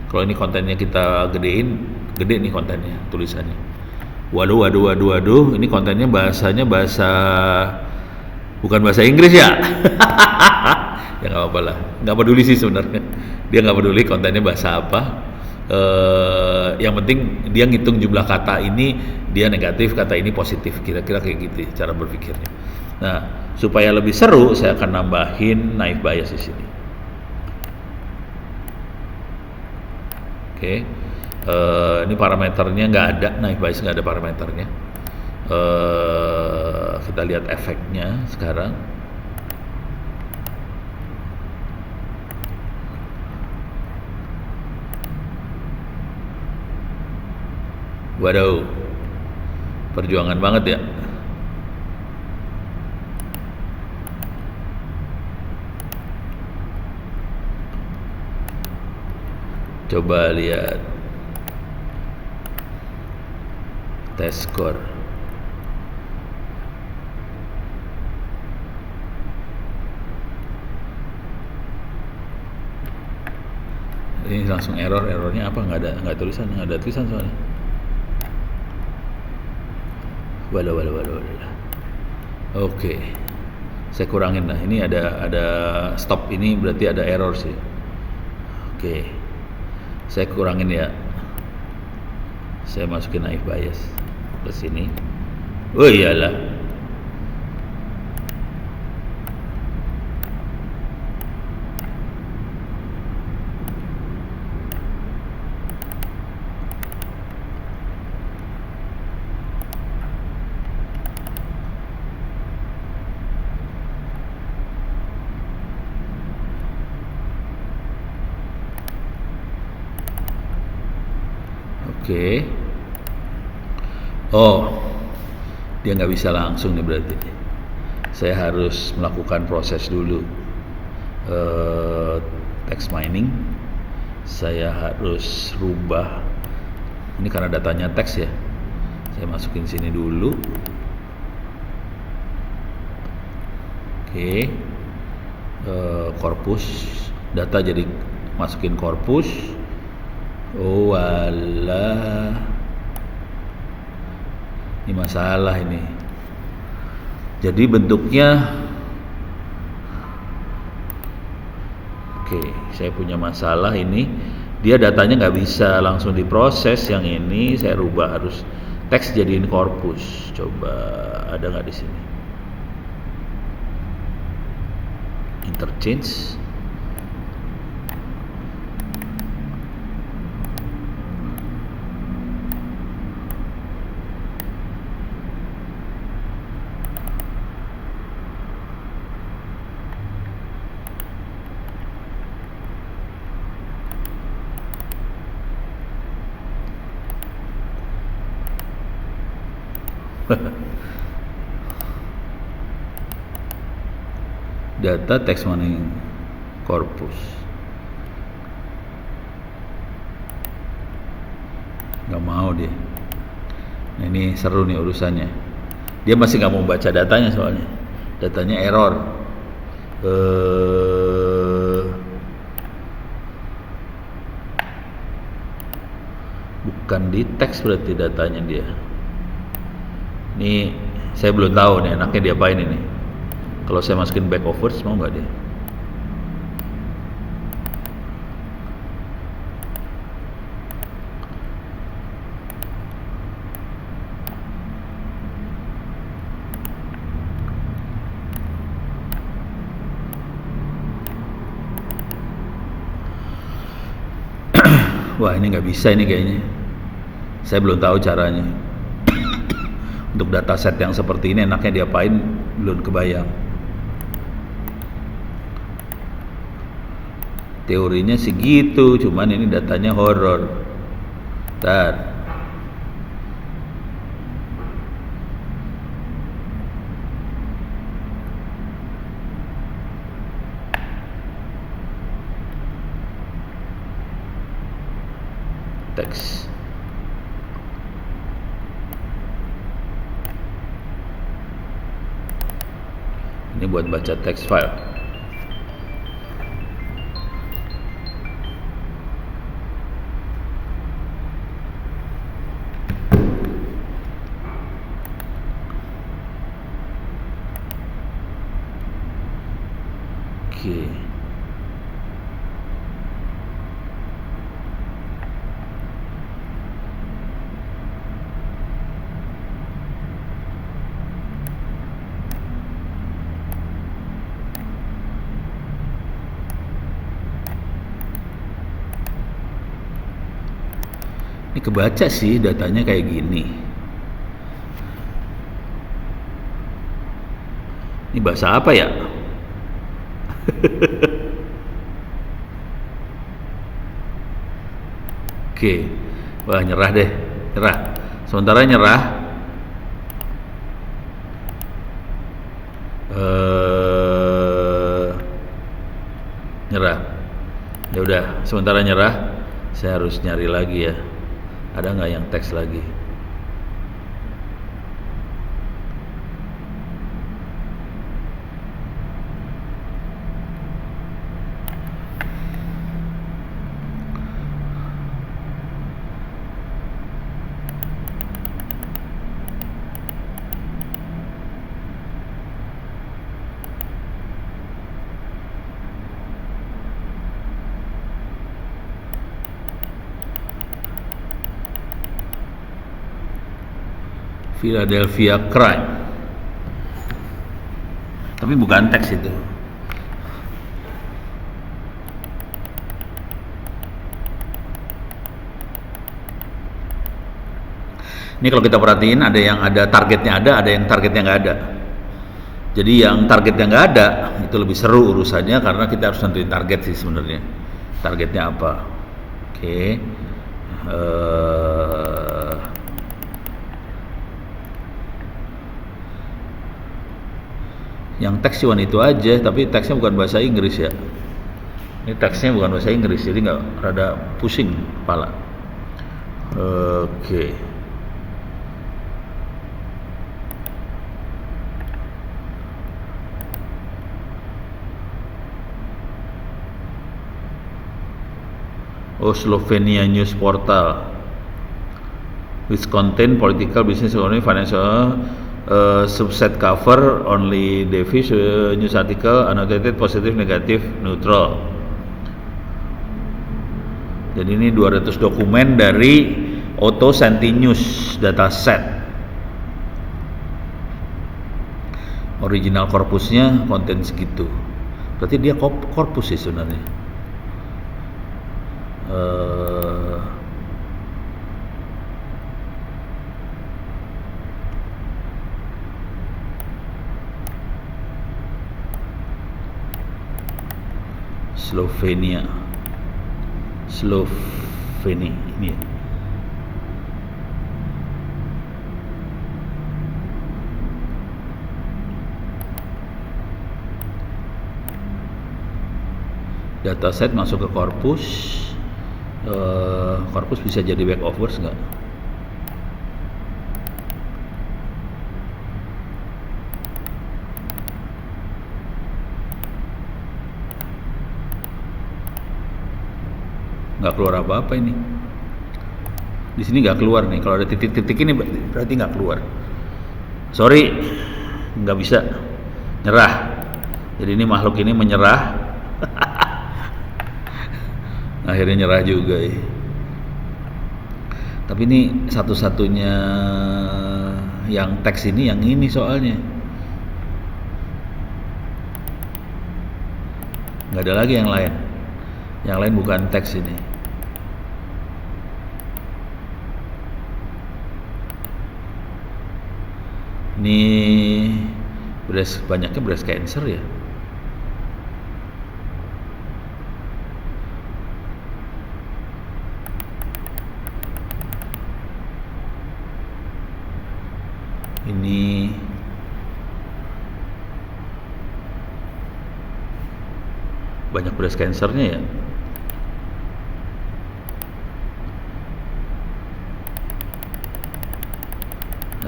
kalau ini kontennya kita gedein, gede nih kontennya, tulisannya. Waduh, ini kontennya bahasanya bukan bahasa Inggris ya. Ya nggak apa-apa lah, nggak peduli sih sebenarnya. Dia nggak peduli kontennya bahasa apa. Yang penting dia ngitung jumlah kata ini, dia negatif, kata ini positif. Kira-kira kayak gitu cara berpikirnya. Nah, supaya lebih seru, saya akan nambahin naive bias di sini. Oke. Ini parameternya nggak ada, naive bias nggak ada parameternya. Kita lihat efeknya sekarang. Waduh, perjuangan banget ya. Coba lihat test score. Ini langsung errornya apa? Nggak ada tulisan soalnya. Waduh. Oke, saya kurangin lah. Ini ada stop, ini berarti ada error sih. Oke, saya kurangin ya. Saya masukin naive bias ke sini. Oh iyalah. Oke. Oh, dia nggak bisa langsung nih berarti. Saya harus melakukan proses dulu. Text mining. Saya harus rubah. Ini karena datanya teks ya. Saya masukin sini dulu. Oke. Korpus. Data jadi masukin korpus. Oh alah, ini masalah ini. Jadi bentuknya, oke, saya punya masalah ini. Dia datanya nggak bisa langsung diproses. Yang ini saya rubah, harus teks jadiin korpus. Coba ada nggak di sini? Interchange. Data text mining corpus. nggak mau dia. Nah ini seru nih urusannya. Dia masih nggak mau baca datanya soalnya. Datanya error. Bukan di teks berarti datanya dia. Ini saya belum tahu nih enaknya diapain ini. Kalau saya masukin back overs mau nggak dia? Wah ini nggak bisa ini kayaknya. Saya belum tahu caranya. Untuk dataset yang seperti ini enaknya diapain belum kebayang. Teorinya sih gitu, cuman ini datanya horor. Bentar. Teks. Ini buat baca teks file. Oke. Ini kebaca sih datanya kayak gini. Ini bahasa apa ya? Oke. Wah, nyerah deh. Nyerah. Sementara nyerah. Nyerah. Ya udah, sementara nyerah. Saya harus nyari lagi ya. Ada nggak yang teks lagi? Philadelphia Crime. Tapi bukan teks itu. Ini kalau kita perhatiin ada yang ada targetnya ada yang targetnya nggak ada. Jadi yang targetnya nggak ada itu lebih seru urusannya karena kita harus nentuin target sih sebenarnya. Targetnya apa? Oke. Yang teks cuma itu aja, tapi teksnya bukan bahasa Inggris ya. Ini teksnya bukan bahasa Inggris, jadi nggak rada pusing kepala. Oke. Oh, Slovenia News Portal, which contain political, business, economy, financial. Subset cover only Davis news article annotated positive, negative, neutral. Jadi ini 200 dokumen dari Auto Sentinus dataset. Original korpusnya konten segitu. Berarti dia korpus sih sebenarnya. Slovenia ini ya. Dataset masuk ke korpus. Corpus bisa jadi back overs nggak? Nggak keluar apa-apa ini. Di sini nggak keluar nih. Kalau ada titik-titik ini berarti nggak keluar. Sorry, nggak bisa, nyerah. Jadi ini makhluk ini menyerah. Akhirnya nyerah juga ya. Tapi ini satu-satunya yang teks ini yang ini soalnya. Nggak ada lagi yang lain. Yang lain bukan teks ini. Ini banyaknya breast cancer ya. Ini banyak breast cancernya ya.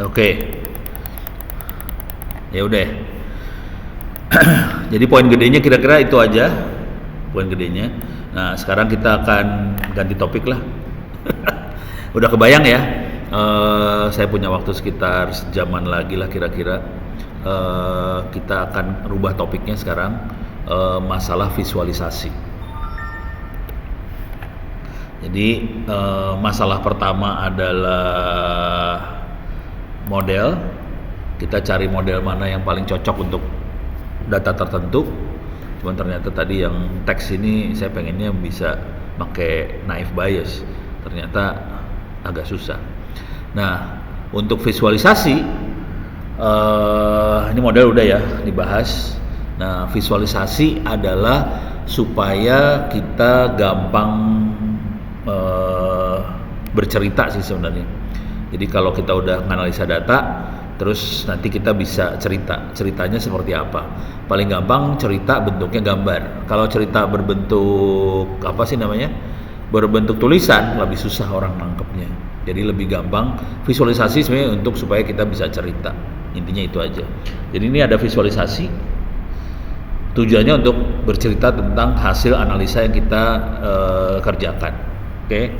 Oke. Ya udah. Jadi poin gedenya kira-kira itu aja. Poin gedenya. Nah, sekarang kita akan ganti topik lah. Udah kebayang ya? Saya punya waktu sekitar sejaman lagi lah kira-kira. Kita akan rubah topiknya sekarang, masalah visualisasi. Jadi masalah pertama adalah model. Kita cari model mana yang paling cocok untuk data tertentu. Cuman ternyata tadi yang teks ini saya pengennya bisa pakai naive Bayes. Ternyata agak susah. Nah, untuk visualisasi, ini model udah ya dibahas. Nah, visualisasi adalah supaya kita gampang bercerita sih sebenarnya. Jadi kalau kita udah menganalisa data, terus nanti kita bisa ceritanya seperti apa. Paling gampang cerita bentuknya gambar. Kalau cerita berbentuk apa sih namanya, berbentuk tulisan, lebih susah orang nangkepnya. Jadi lebih gampang visualisasi sebenarnya untuk supaya kita bisa cerita. Intinya itu aja. Jadi ini ada visualisasi, tujuannya untuk bercerita tentang hasil analisa yang kita kerjakan. Oke.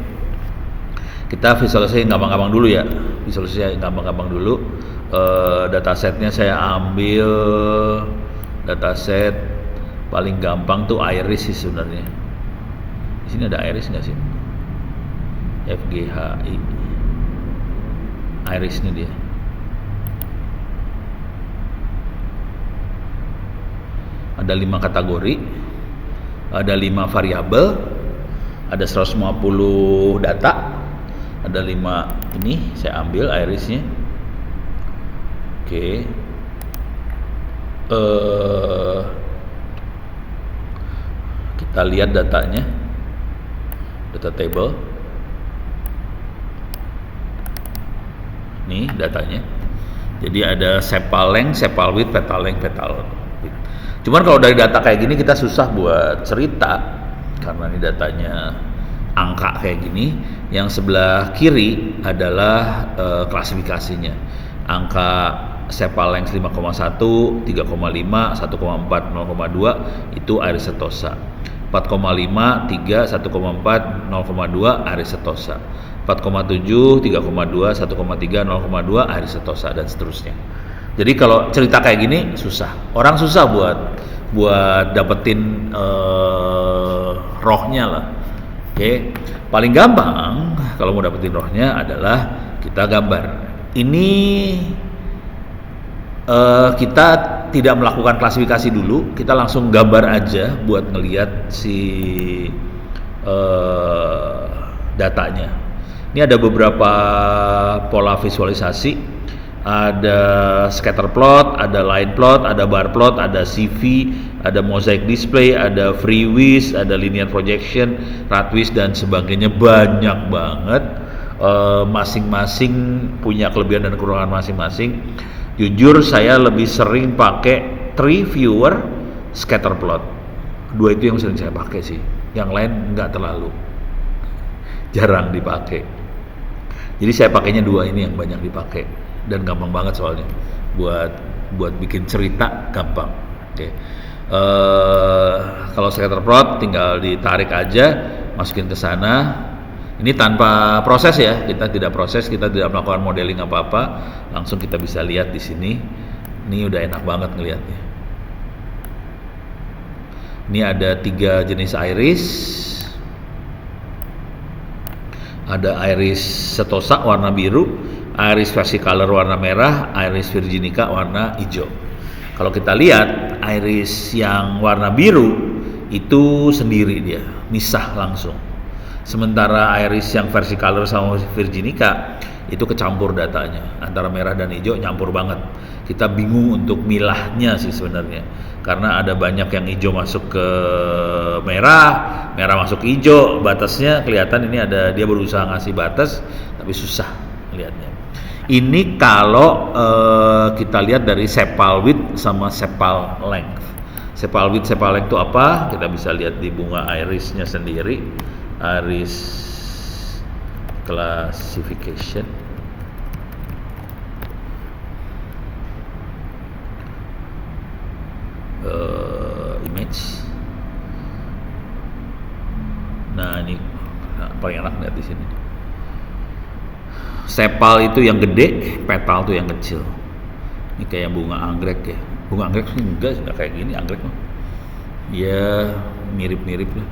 Kita visualisasi gampang-gampang dulu ya. Visualisasi gampang-gampang dulu. Datasetnya saya ambil dataset paling gampang tuh iris sih sebenarnya. Di sini ada iris nggak sih? FGHI. Iris ini dia. Ada 5 kategori, ada 5 variabel, ada 150 data, ada 5 ini saya ambil irisnya. Oke. Kita lihat datanya, data table. Nih datanya. Jadi ada sepal length, sepal width, petal length, petal width. Cuman kalau dari data kayak gini kita susah buat cerita karena ini datanya angka kayak gini. Yang sebelah kiri adalah klasifikasinya. Angka sepal length 5,1, 3,5, 1,4, 0,2 itu iris setosa. 4,5, 3, 1,4, 0,2 iris setosa. 4,7, 3,2, 1,3, 0,2 iris setosa dan seterusnya. Jadi kalau cerita kayak gini susah. Orang susah buat dapetin rohnya lah. Oke. Paling gampang kalau mau dapetin rohnya adalah kita gambar. Ini kita tidak melakukan klasifikasi dulu, kita langsung gambar aja buat ngelihat si datanya. Ini ada beberapa pola visualisasi, ada scatter plot, ada line plot, ada bar plot, ada CV, ada mosaic display, ada freewiz, ada linear projection, radwiz dan sebagainya, banyak banget. Masing-masing punya kelebihan dan kekurangan masing-masing. Jujur saya lebih sering pakai tree viewer, scatter plot. Dua itu yang sering saya pakai sih. Yang lain nggak terlalu. jarang dipakai. Jadi saya pakainya dua ini yang banyak dipakai dan gampang banget soalnya buat bikin cerita gampang. Oke. Kalau scatter plot tinggal ditarik aja, masukin ke sana. Ini tanpa proses ya, kita tidak proses, kita tidak melakukan modeling apa-apa, langsung kita bisa lihat di sini. Ini udah enak banget ngelihatnya. Ini ada 3 jenis iris. Ada iris setosa warna biru, iris versicolor warna merah, iris virginica warna hijau. Kalau kita lihat iris yang warna biru itu sendiri dia, misah langsung. Sementara iris yang versicolor sama virginica itu kecampur datanya, antara merah dan hijau nyampur banget. Kita bingung untuk milahnya sih sebenarnya, karena ada banyak yang hijau masuk ke merah, merah masuk ke hijau, batasnya kelihatan. Ini ada, dia berusaha ngasih batas tapi susah lihatnya. Ini kalau kita lihat dari sepal width sama sepal length. Sepal width, sepal length itu apa? Kita bisa lihat di bunga irisnya sendiri. Iris classification. Image. Nah, ini paling enak lihat di sini. Sepal itu yang gede, petal itu yang kecil. Ini kayak bunga anggrek ya. Bunga anggrek enggak kayak gini anggrek mah. Ya mirip-mirip lah.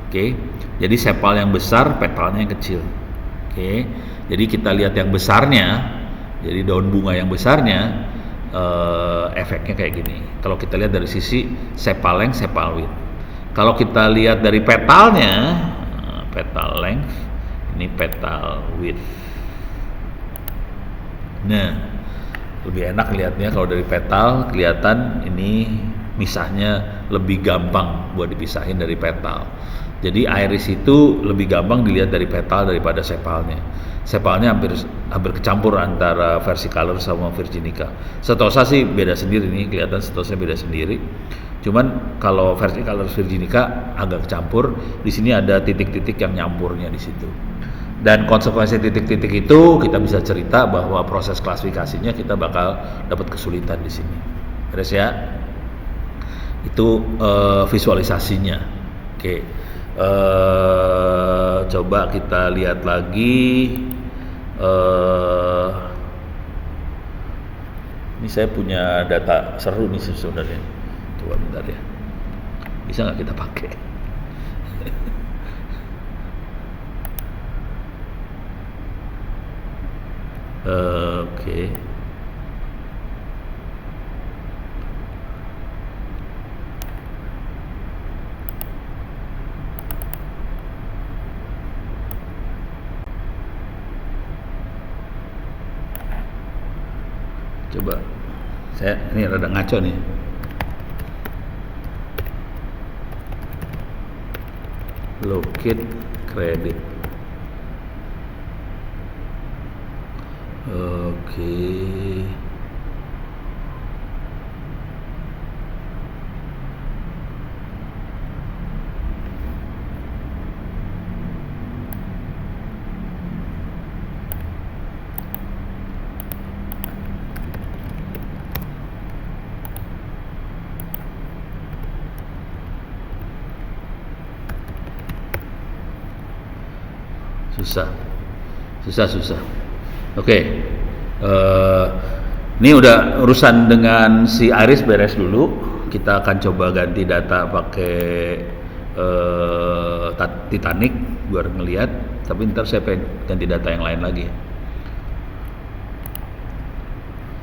Oke. Jadi sepal yang besar, petalnya yang kecil. Oke. Jadi kita lihat yang besarnya. Jadi daun bunga yang besarnya efeknya kayak gini. Kalau kita lihat dari sisi sepal length, sepal width. Kalau kita lihat dari petalnya, petal length, ini petal width. Nah, lebih enak lihatnya kalau dari petal, kelihatan ini misahnya lebih gampang buat dipisahin dari petal. Jadi iris itu lebih gampang dilihat dari petal daripada sepalnya. Sepalnya hampir kecampur antara versicolor sama virginica. Setosa sih beda sendiri nih, kelihatan setosanya beda sendiri. Cuman kalau versicolor virginica agak kecampur. Di sini ada titik-titik yang nyampurnya di situ. Dan konsekuensi titik-titik itu kita bisa cerita bahwa proses klasifikasinya kita bakal dapat kesulitan di sini. Beres ya? Itu visualisasinya. Oke. Coba kita lihat lagi. Ini saya punya data seru nih sebenarnya. Coba bentar ya. Bisa nggak kita pakai? Oke. Coba saya ini rada ngaco nih. Locate credit. Oke. Susah. Oke. Ini udah urusan dengan si iris beres dulu. Kita akan coba ganti data pakai Titanic biar ngelihat. Tapi ntar saya pengen ganti data yang lain lagi.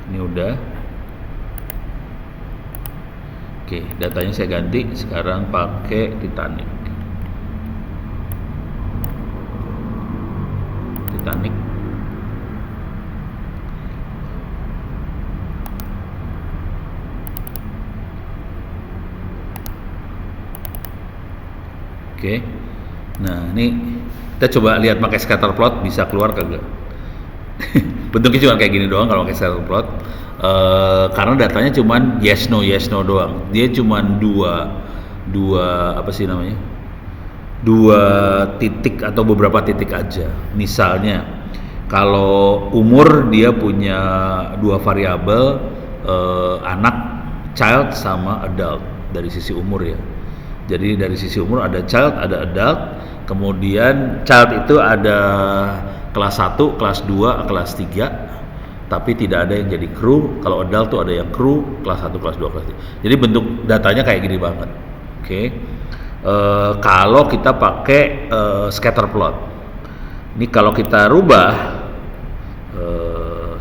Ini udah. Oke, datanya saya ganti. Sekarang pakai Titanic. Oke. Nah, ini kita coba lihat pakai scatter plot bisa keluar kagak. Bentuknya cuma kayak gini doang kalau pakai scatter plot. Karena datanya cuma yes no doang. Dia cuma dua apa sih namanya? dua titik atau beberapa titik aja. Misalnya kalau umur dia punya dua variabel, anak, child sama adult dari sisi umur ya. Jadi dari sisi umur ada child, ada adult. Kemudian child itu ada kelas 1, kelas 2, kelas 3. Tapi tidak ada yang jadi kru. Kalau adult tuh ada yang kru, kelas 1, kelas 2, kelas 3. Jadi bentuk datanya kayak gini banget. Oke. Kalau kita pakai scatter plot. Ini kalau kita rubah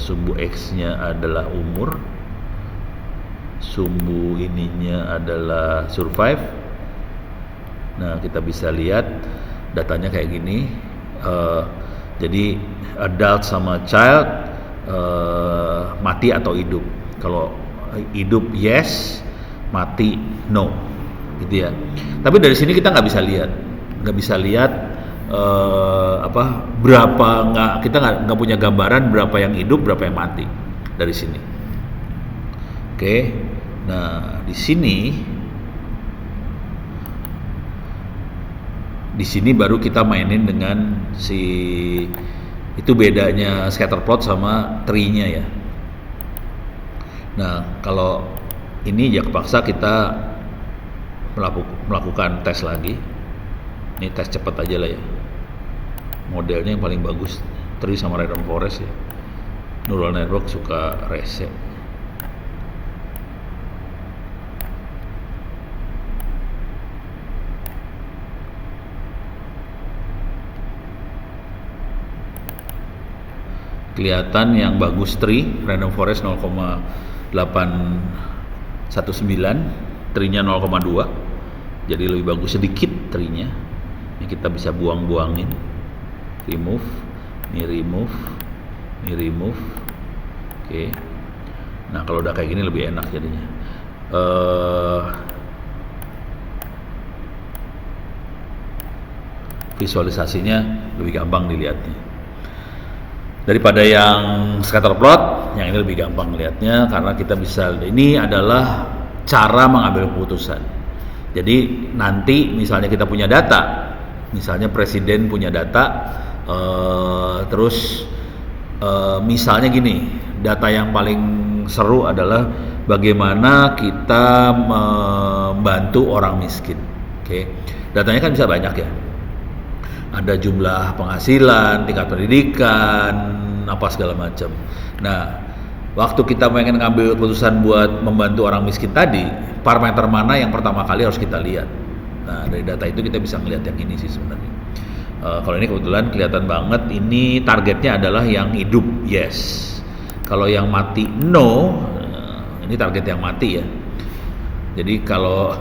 sumbu X-nya adalah umur, sumbu ininya adalah survive. Nah, kita bisa lihat datanya kayak gini. Jadi adult sama child mati atau hidup. Kalau hidup yes, mati no, gitu ya. Tapi dari sini kita nggak bisa lihat berapa, kita nggak punya gambaran berapa yang hidup, berapa yang mati dari sini. Oke, nah di sini baru kita mainin dengan itu bedanya scatter plot sama tree-nya ya. Nah kalau ini ya kepaksa kita melakukan tes lagi. Ini tes cepat aja lah ya. Modelnya yang paling bagus tree sama random forest ya. Neural network suka rese. Kelihatan yang bagus tree, random forest 0,819, tree-nya 0,2, jadi lebih bagus sedikit tree-nya. Ini kita bisa buang-buangin, remove, ini remove, ini remove. Oke. Nah kalau udah kayak gini lebih enak jadinya. Visualisasinya lebih gampang dilihatnya daripada yang scatter plot. Yang ini lebih gampang lihatnya karena kita bisa, ini adalah cara mengambil keputusan. Jadi nanti misalnya kita punya data, misalnya presiden punya data, terus misalnya gini, data yang paling seru adalah bagaimana kita membantu orang miskin. Oke, datanya kan bisa banyak ya. Ada jumlah penghasilan, tingkat pendidikan, apa segala macam. Nah, waktu kita pengen ngambil keputusan buat membantu orang miskin tadi, parameter mana yang pertama kali harus kita lihat. Nah, dari data itu kita bisa ngelihat yang ini sih sebenarnya. Kalau ini kebetulan kelihatan banget, ini targetnya adalah yang hidup, yes. Kalau yang mati, no. Ini target yang mati ya. Jadi kalau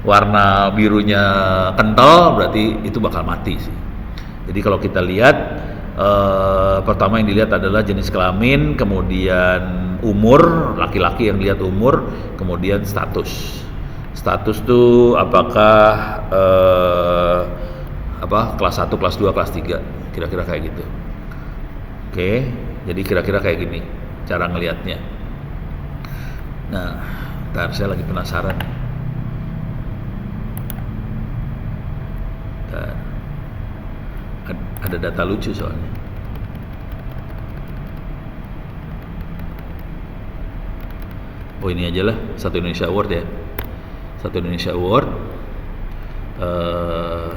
warna birunya kental berarti itu bakal mati sih. Jadi kalau kita lihat pertama yang dilihat adalah jenis kelamin, kemudian umur, laki-laki yang lihat umur, kemudian status. Status tuh apakah kelas 1, kelas 2, kelas 3, kira-kira kayak gitu. Oke, jadi kira-kira kayak gini cara ngelihatnya. Nah, ntar saya lagi penasaran. Ada data lucu soalnya. Oh ini aja lah, Satu Indonesia Award ya. Satu Indonesia Award.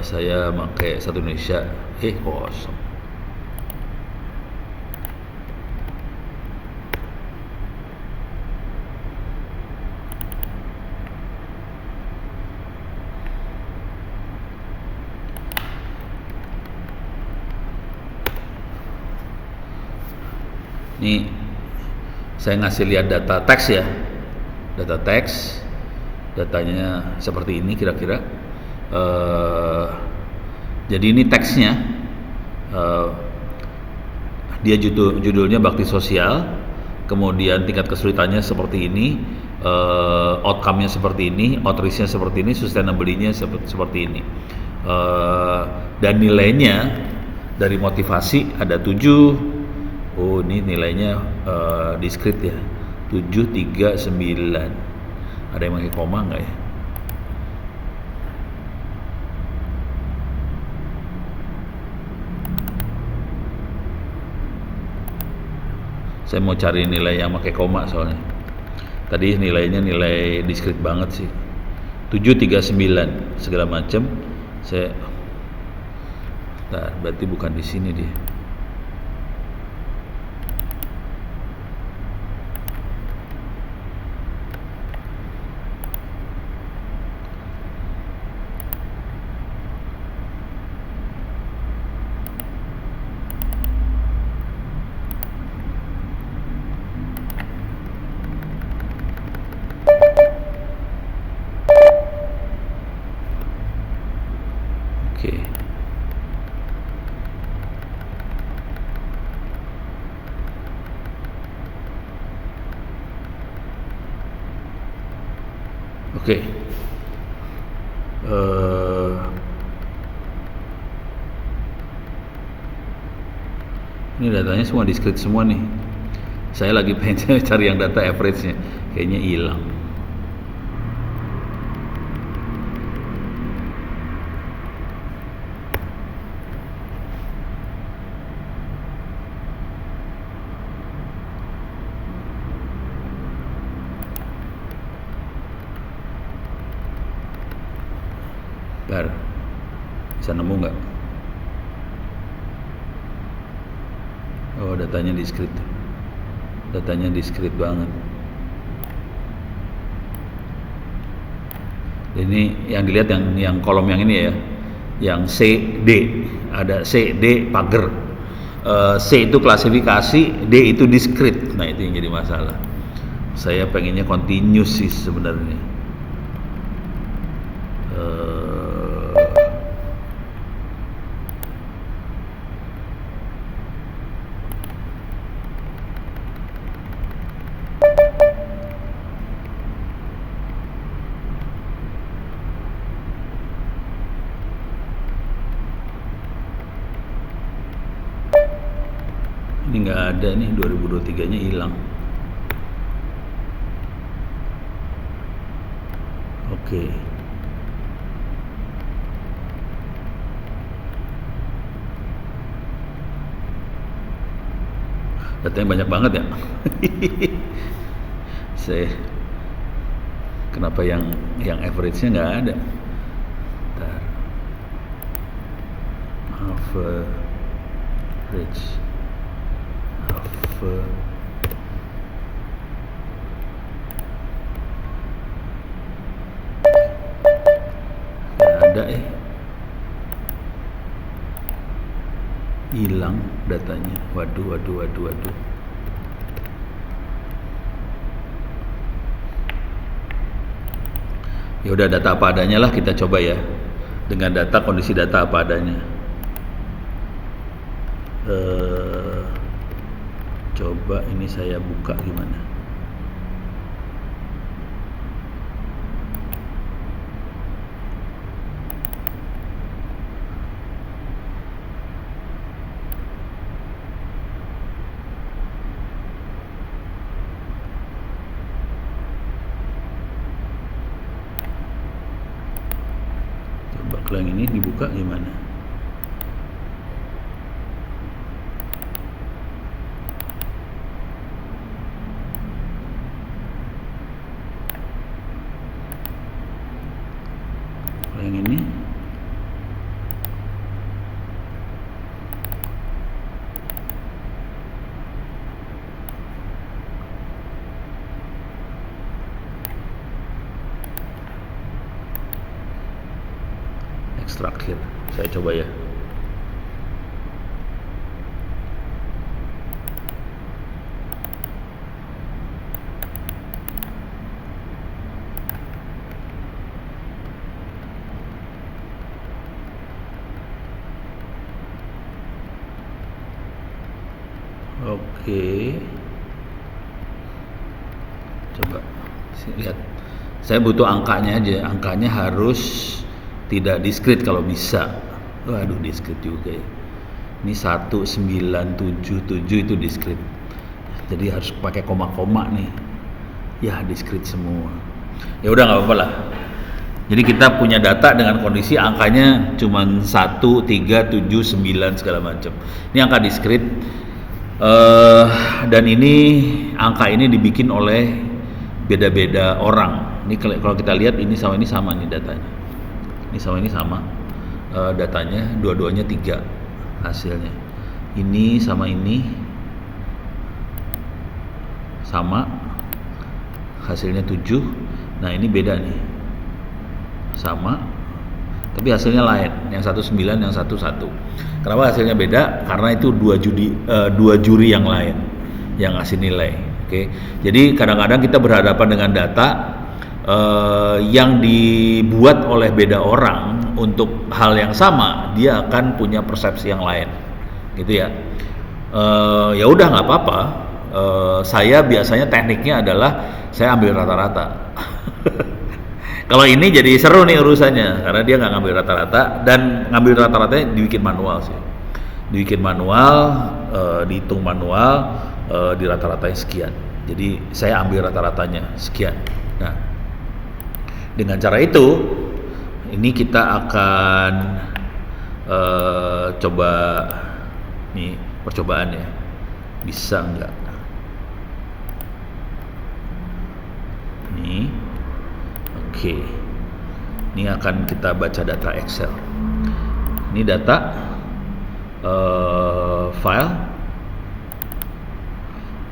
Saya pakai Satu Indonesia. Kosong. Ini saya ngasih lihat data teks ya, data teks, datanya seperti ini kira-kira. Jadi ini teksnya, dia judulnya bakti sosial, kemudian tingkat kesulitannya seperti ini, outcome-nya seperti ini, outreach-nya seperti ini, sustainability-nya seperti ini, dan nilainya dari motivasi ada 7. Oh ini nilainya discrete ya, 739. Ada yang pakai koma nggak ya? Saya mau cari nilai yang pakai koma soalnya. Tadi nilainya nilai diskrit banget sih. 739 segala macam. Berarti bukan di sini dia. Oke. Oke. Ini datanya semua diskrit semua nih. Saya lagi pengen cari yang data average-nya, kayaknya hilang. Bentar, bisa nemu nggak? Oh, datanya diskrit. Datanya diskrit banget. Ini yang dilihat yang kolom yang ini ya, yang C, D. Ada C, D, pagar. C itu klasifikasi, D itu diskrit. Nah, itu yang jadi masalah. Saya pengennya continuous sih sebenarnya. Ini nggak ada nih, 2023 nya hilang. Oke. Datanya banyak banget ya. Kenapa yang average-nya nggak ada? Bentar. Average. Nggak ada hilang datanya. Waduh. Ya udah, data apa adanya lah, kita coba ya. Dengan data, kondisi data apa adanya. Coba ini saya buka gimana. Kalau yang ini dibuka gimana? Kalau yang ini ekstraktir, saya coba ya. Oke, coba lihat. Saya butuh angkanya aja. Angkanya harus tidak diskrit kalau bisa. Waduh, diskrit juga ya. Ini 1977 itu diskrit. Jadi harus pakai koma-koma nih. Ya, diskrit semua. Ya udah, nggak apa-apa lah. Jadi kita punya data dengan kondisi angkanya cuma 1, 3, 7, 9 segala macam. Ini angka diskrit. Eh, dan ini angka ini dibikin oleh beda-beda orang. Ini kalau kita lihat ini sama nih datanya. Ini sama ini sama datanya, dua-duanya 3 hasilnya. Ini sama ini sama, hasilnya 7. Nah ini beda nih, sama tapi hasilnya lain, yang 19 yang 11. Kenapa hasilnya beda? Karena itu dua juri yang lain yang ngasih nilai. Oke. Jadi kadang-kadang kita berhadapan dengan data yang dibuat oleh beda orang untuk hal yang sama, dia akan punya persepsi yang lain gitu ya. Ya udah nggak apa-apa. Saya biasanya tekniknya adalah saya ambil rata-rata. Kalau ini jadi seru nih urusannya, karena dia nggak ngambil rata-rata, dan ngambil rata-ratanya dibikin manual sih. Dibikin manual, dihitung manual, di rata-ratanya sekian. Jadi saya ambil rata-ratanya sekian. Nah, dengan cara itu, ini kita akan coba nih percobaan ya, bisa nggak? Nih. Oke, ini akan kita baca data Excel. Ini data file.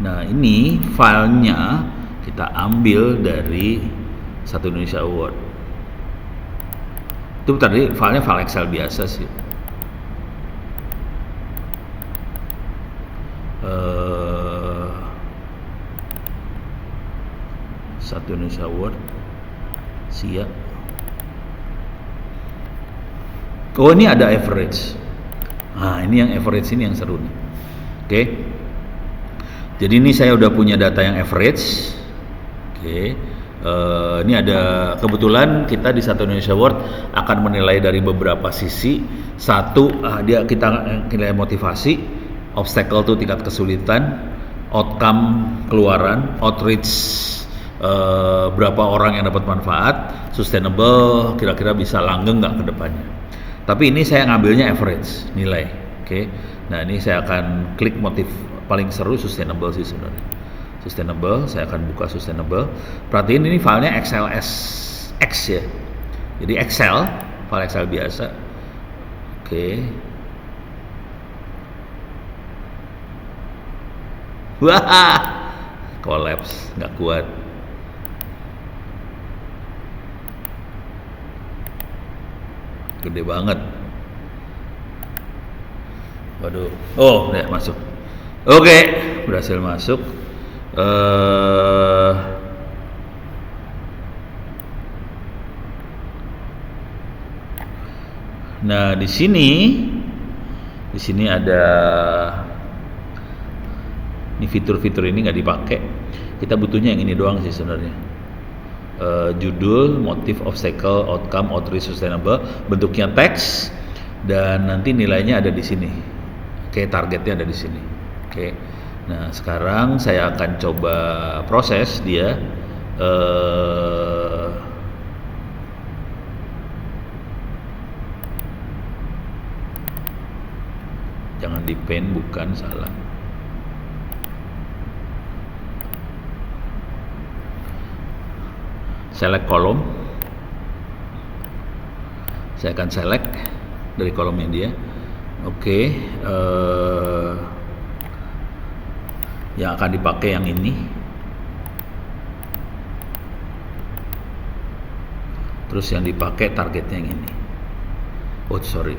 Nah ini filenya kita ambil dari Satu Indonesia Award. Itu tadi filenya file Excel biasa sih. Satu Indonesia Award. Siap. Oh ini ada average. Nah ini yang average ini yang seru nih. Oke. Jadi ini saya udah punya data yang average. Oke. Ini ada kebetulan kita di Satu Indonesia Award akan menilai dari beberapa sisi. Satu, kita nilai motivasi, obstacle itu tingkat kesulitan, outcome keluaran, outreach berapa orang yang dapat manfaat, sustainable kira-kira bisa langgeng nggak ke depannya. Tapi ini saya ngambilnya average nilai. Oke. Nah ini saya akan klik motif paling seru sustainable sih sebenarnya. Sustainable, saya akan buka sustainable. Perhatiin ini filenya XLSX ya. Jadi Excel, file Excel biasa. Oke. Wah, collapse, nggak kuat. Gede banget. Waduh. Oh, udah masuk. Oke, berhasil masuk. Nah, di sini ada ini fitur-fitur ini nggak dipakai. Kita butuhnya yang ini doang sih sebenarnya. Judul, motif, obstacle, outcome, outreach, sustainable, bentuknya teks, dan nanti nilainya ada di sini. Oke, targetnya ada di sini. Oke. Nah, sekarang saya akan coba proses dia. Jangan di pen, bukan, salah. Select kolom. Saya akan select dari kolomnya dia. Oke, yang akan dipakai yang ini. Terus yang dipakai targetnya yang ini. Oh sorry.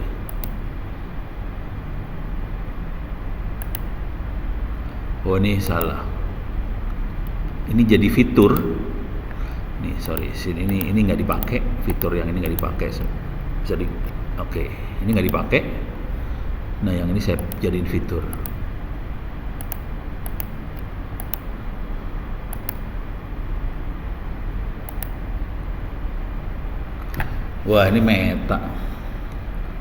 Oh ini salah. Ini jadi fitur. Nih sorry, sini ini nggak dipakai, fitur yang ini nggak dipakai. Bisa oke, ini nggak dipakai. Nah yang ini saya jadiin fitur. Wah ini meta.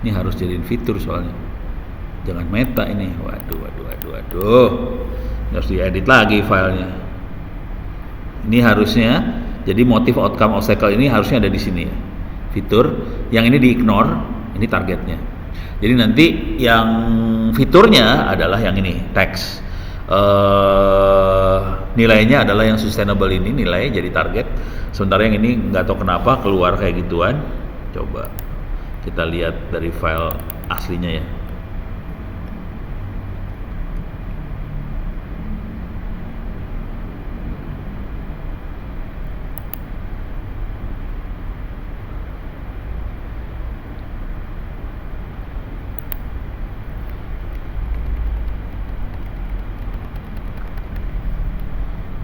Ini harus jadiin fitur soalnya. Jangan meta ini. Waduh. Harus diedit lagi filenya. Ini harusnya. Jadi motif, outcome, obstacle ini harusnya ada di sini ya. Fitur, yang ini di-ignore, ini targetnya. Jadi nanti yang fiturnya adalah yang ini, teks. Nilainya adalah yang sustainable ini nilai jadi target. Sementara yang ini nggak tahu kenapa keluar kayak gituan. Coba kita lihat dari file aslinya ya.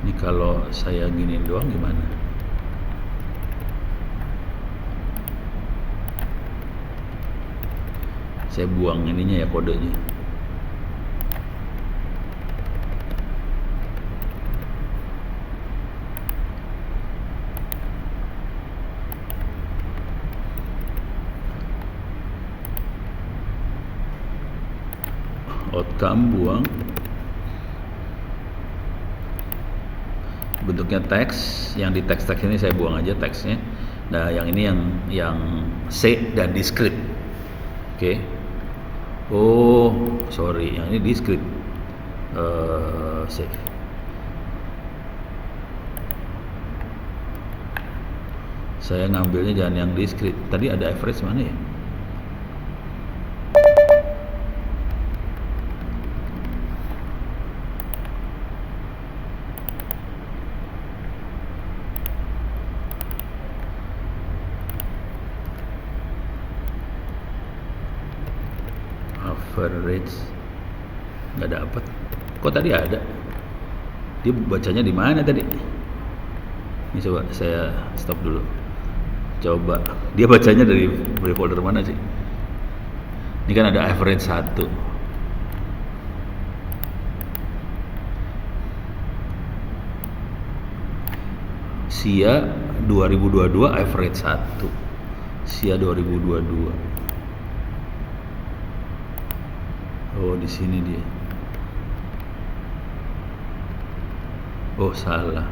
Ini kalau saya giniin doang gimana? Saya buang ininya ya, kodenya. Outcome buang. Bentuknya teks, yang di teks ini saya buang aja teksnya. Nah, yang ini yang C dan discrete. Oke. Oh, sorry, yang ini discrete. Save. Saya ngambilnya jangan yang discrete. Tadi ada average mana ya? Average nggak dapet. Kok tadi ada? Dia bacanya di mana tadi? Ini coba saya stop dulu. Coba dia bacanya dari folder mana sih? Ini kan ada average 1. SIA 2022 average 1. SIA 2022. Oh, di sini dia. Oh, salah.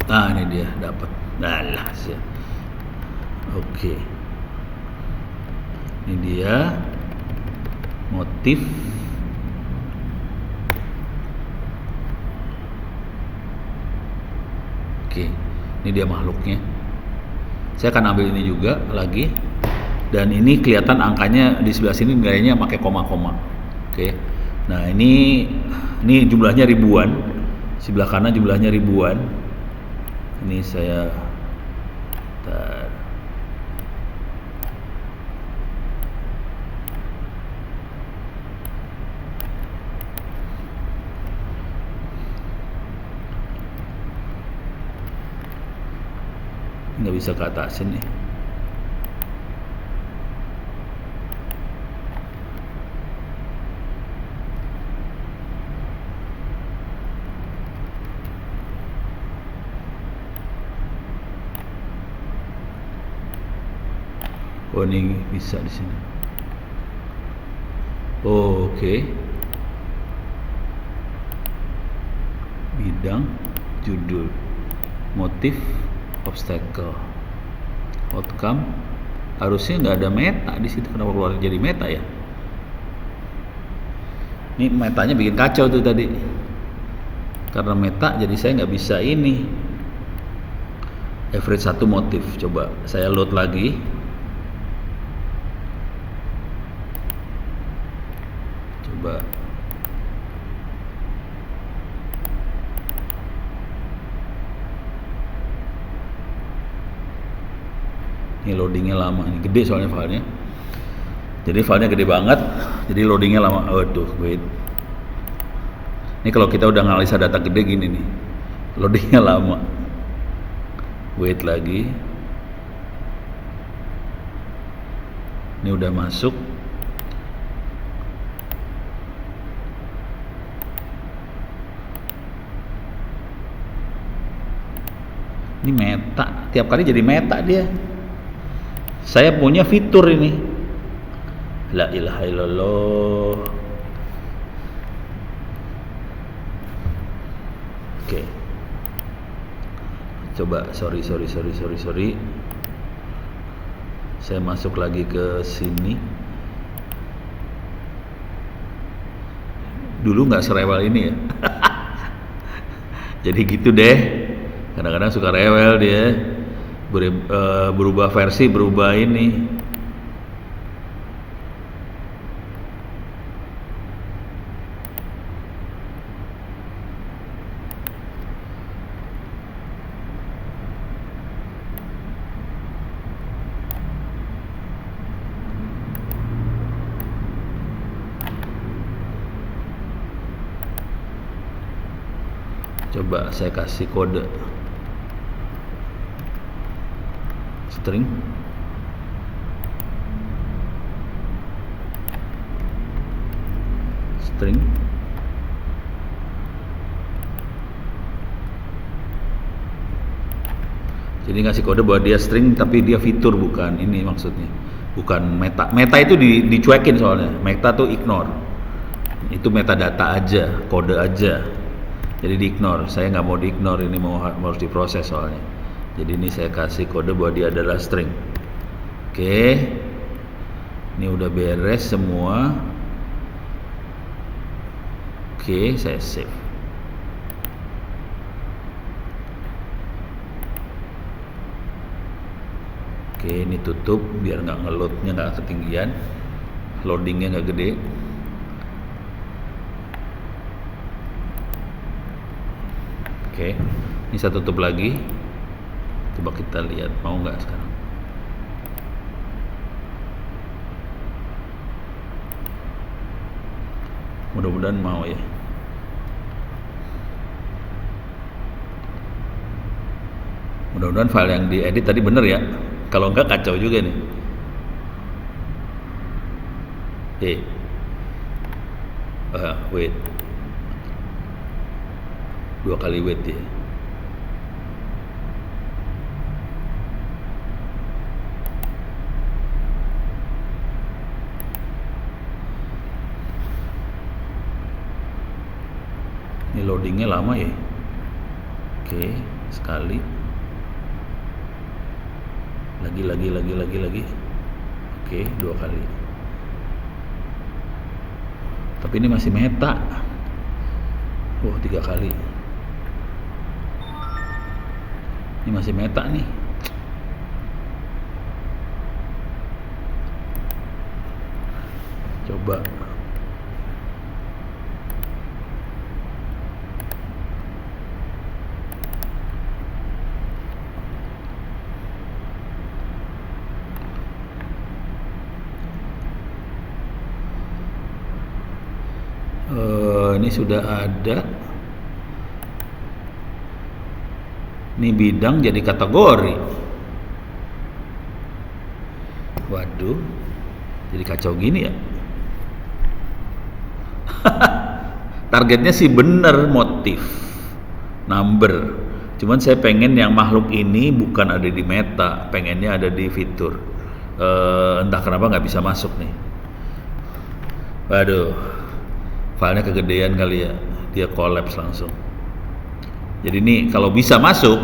Nah, ini dia dapat. Nah, sih. Oke. Ini dia motif. Oke. Ini dia makhluknya. Saya akan ambil ini juga lagi. Dan ini kelihatan angkanya di sebelah sini nilainya pakai koma-koma. Oke. Nah, ini jumlahnya ribuan. Sebelah kanan jumlahnya ribuan. Ini saya nggak bisa ke atasin nih. Oh, ini bisa di sini. Oh, oke. Bidang, judul, motif, obstacle, outcome. Harusnya nggak ada meta di situ. Kenapa keluar jadi meta ya? Ini metanya bikin kacau tuh tadi. Karena meta jadi saya nggak bisa ini. Average 1 motif. Coba saya load lagi. Coba ini loadingnya lama, ini gede soalnya filenya. Jadi filenya gede banget, jadi loadingnya lama. Waduh, wait. Ini kalau kita udah nganalisa data gede gini nih, loadingnya lama. Wait lagi. Ini udah masuk. Ini meta, tiap kali jadi meta dia. Saya punya fitur ini. La ilaha illallah. Oke. Coba sorry. Saya masuk lagi ke sini. Dulu nggak serewel ini ya. Jadi gitu deh. Kadang-kadang suka rewel dia. Berubah versi, berubah ini. Coba saya kasih kode string jadi ngasih kode bahwa dia string tapi dia fitur, bukan ini maksudnya, bukan meta itu dicuekin, soalnya meta tuh ignore, itu metadata aja, kode aja, jadi di ignore. Saya nggak mau di ignore, ini harus diproses soalnya. Jadi ini saya kasih kode bahwa dia adalah string. Oke, ini udah beres semua. Oke, saya save. Oke, ini tutup biar nggak ngeloadnya nggak ketinggian, loadingnya nggak gede. Oke, ini saya tutup lagi. Coba kita lihat mau nggak sekarang. Mudah-mudahan mau ya. Mudah-mudahan file yang diedit tadi bener ya. Kalau enggak kacau juga nih. Wait. 2 kali wait ya. Ini loadingnya lama ya. Oke, sekali. Lagi. Oke, 2 kali. Tapi ini masih meta. 3 kali. Ini masih meta nih. Coba. Ini sudah ada. Ini bidang jadi kategori. Waduh, jadi kacau gini ya. Targetnya sih bener, motif, number. Cuman saya pengen yang makhluk ini bukan ada di meta, pengennya ada di fitur. Entah kenapa nggak bisa masuk nih. Waduh, filenya kegedean kali ya, dia collapse langsung. Jadi ini kalau bisa masuk,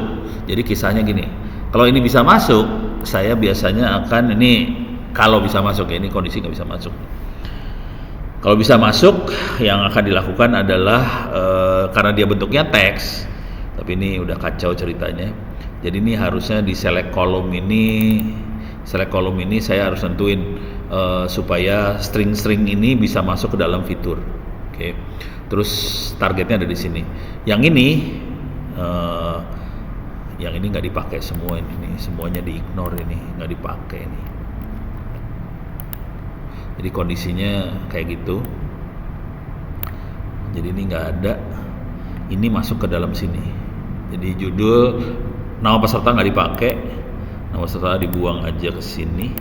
jadi kisahnya gini. Kalau ini bisa masuk, saya biasanya akan ini, kalau bisa masuk ya, ini kondisi nggak bisa masuk. Kalau bisa masuk, yang akan dilakukan adalah karena dia bentuknya teks, tapi ini udah kacau ceritanya. Jadi ini harusnya di select column ini saya harus tentuin supaya string-string ini bisa masuk ke dalam fitur. Oke. Terus targetnya ada di sini. Yang ini nggak dipakai semua, ini semuanya di ignore, ini nggak dipakai ini. Jadi kondisinya kayak gitu. Jadi ini nggak ada, ini masuk ke dalam sini. Jadi judul, nama peserta nggak dipakai, nama peserta dibuang aja ke sini.